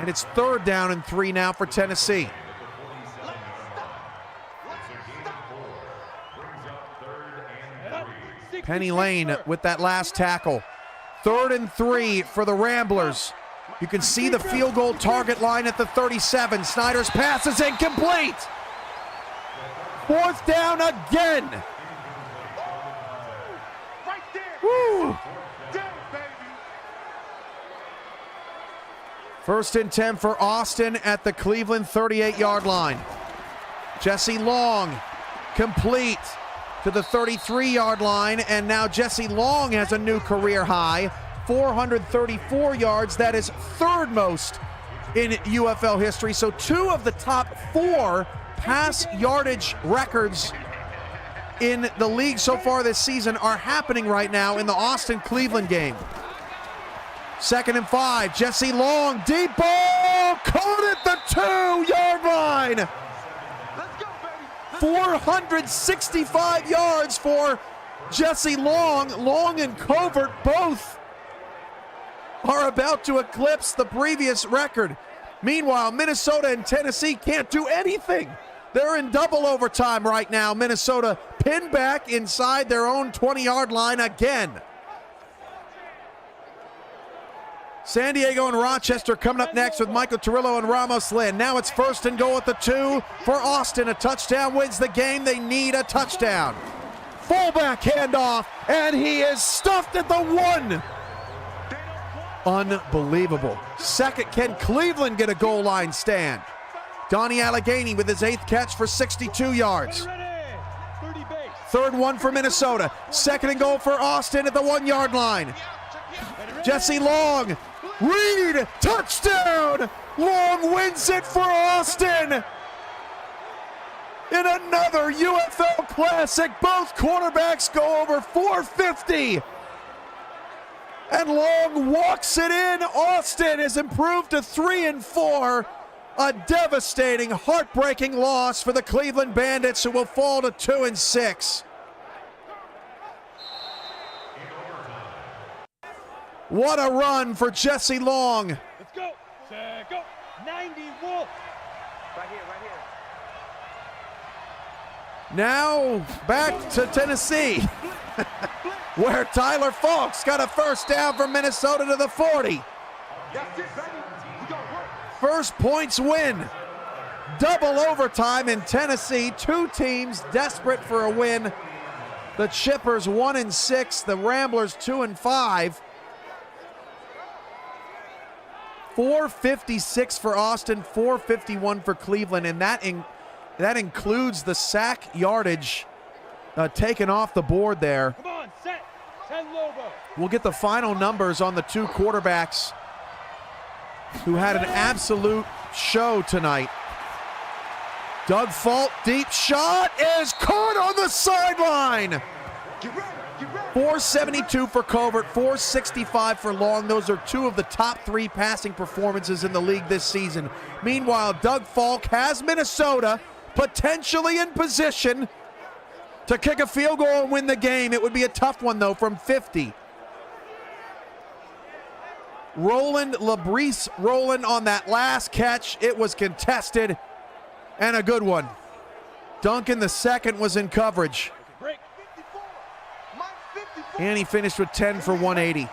And it's 3rd down and 3 now for Tennessee. Penny Lane with that last tackle. 3rd and 3 for the Ramblers. You can see the field goal target line at the 37. Snyder's pass is incomplete. 4th down again. Right there. Woo. Damn, baby. 1st and 10 for Austin at the Cleveland 38-yard line. Jesse Long complete to the 33-yard line, and now Jesse Long has a new career high, 434 yards. That is 3rd most in UFL history. So 2 of the top 4 pass yardage records in the league so far this season are happening right now in the Austin-Cleveland game. 2nd and 5, Jesse Long, deep ball, caught at the 2-yard line. Let's go, baby. 465 yards for Jesse Long. Long and Covert both are about to eclipse the previous record. Meanwhile, Minnesota and Tennessee can't do anything. They're in double overtime right now. Minnesota pinned back inside their own 20-yard line again. San Diego and Rochester coming up next with Michael Turillo and Ramos Lynn. Now it's 1st and goal at the 2 for Austin. A touchdown wins the game. They need a touchdown. Fullback handoff, and he is stuffed at the 1. Unbelievable. 2nd, can Cleveland get a goal line stand? Donnie Allegheny with his 8th catch for 62 yards. 3rd one for Minnesota. 2nd and goal for Austin at the 1-yard line. Jesse Long, Reed, touchdown! Long wins it for Austin. In another UFL Classic, both quarterbacks go over 450. And Long walks it in. Austin has improved to 3 and 4. A devastating, heartbreaking loss for the Cleveland Bandits, who will fall to 2 and 6. What a run for Jesse Long. Let's go. Set, go. 90 Wolf. Right here, right here. Now back to Tennessee, where Tyler Falks got a first down from Minnesota to the 40. That's it, baby. We gonna work. First points win. Double overtime in Tennessee. 2 teams desperate for a win. The Chippers 1 and 6, the Ramblers 2 and 5. 456 for Austin, 451 for Cleveland, and that includes the sack yardage taken off the board there. Come on, set. 10 Lobo. We'll get the final numbers on the 2 quarterbacks who had an absolute show tonight. Doug Fault, deep shot is caught on the sideline. Get ready, get ready. 472 for Covert, 465 for Long. Those are 2 of the top 3 passing performances in the league this season. Meanwhile, Doug Falk has Minnesota potentially in position to kick a field goal and win the game. It would be a tough one, though, from 50. Roland Labrise rolling on that last catch. It was contested and a good one. Duncan the second was in coverage. Break. 54. Mike 54. And he finished with 10 for 180.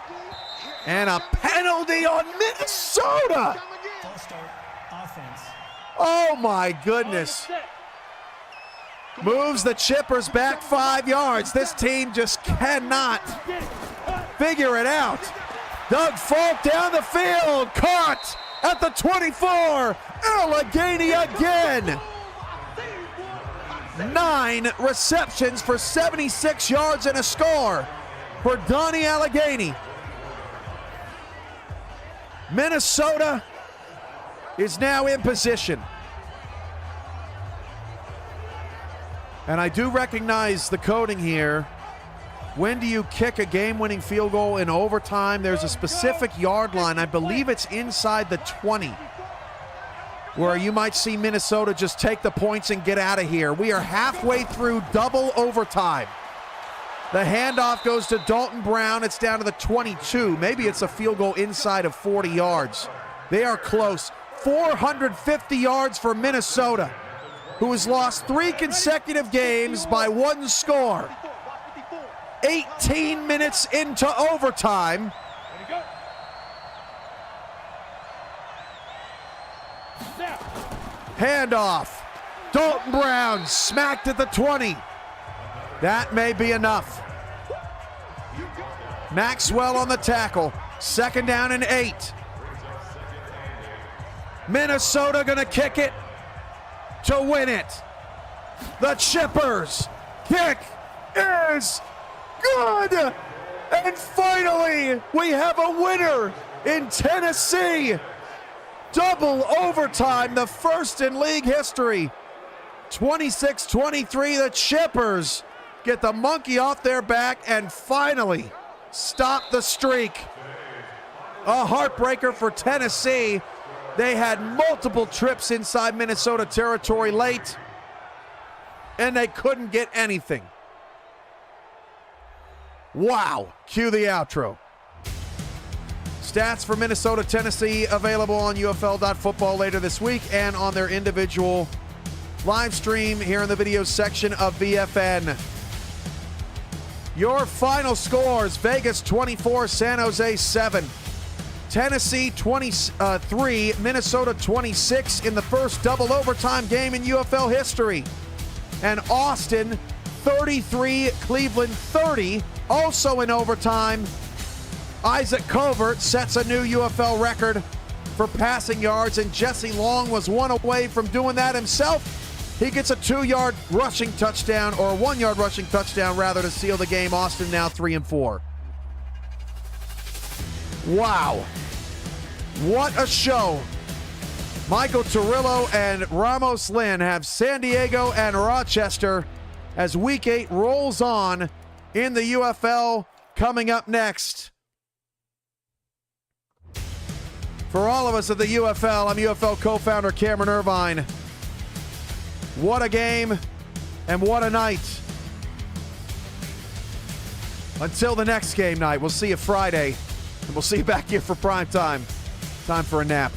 And a penalty on Minnesota. False start, offense. Oh my goodness. Moves the Chippers back 5 yards. This team just cannot figure it out. Doug Falk down the field, caught at the 24. Allegheny again. 9 receptions for 76 yards and a score for Donnie Allegheny. Minnesota is now in position. And I do recognize the coding here. When do you kick a game-winning field goal in overtime? There's a specific yard line. I believe it's inside the 20, where you might see Minnesota just take the points and get out of here. We are halfway through double overtime. The handoff goes to Dalton Brown. It's down to the 22. Maybe it's a field goal inside of 40 yards. They are close. 450 yards for Minnesota, who has lost 3 consecutive games by 1 score. 18 minutes into overtime. Handoff. Dalton Brown smacked at the 20. That may be enough. Maxwell on the tackle. 2nd down and 8. Minnesota gonna kick it to win it. The Chippers kick is good. And finally, we have a winner in Tennessee. Double overtime, the first in league history. 26-23, the Chippers get the monkey off their back and finally stop the streak. A heartbreaker for Tennessee. They had multiple trips inside Minnesota territory late, and they couldn't get anything. Wow. Cue the outro. Stats for Minnesota, Tennessee available on UFL.football later this week and on their individual live stream here in the video section of VFN. Your final scores: Vegas 24, San Jose 7. Tennessee 23, Minnesota 26 in the first double overtime game in UFL history. And Austin 33, Cleveland 30, also in overtime. Isaac Covert sets a new UFL record for passing yards, and Jesse Long was 1 away from doing that himself. He gets a 2-yard rushing touchdown, or a 1-yard rushing touchdown rather, to seal the game. Austin now 3-4. Wow. What a show. Michael Turillo and Ramos Lynn have San Diego and Rochester as Week 8 rolls on in the UFL. Coming up next. For all of us at the UFL, I'm UFL co-founder Cameron Irvine. What a game and what a night. Until the next game night, we'll see you Friday. And we'll see you back here for prime time. Time for a nap.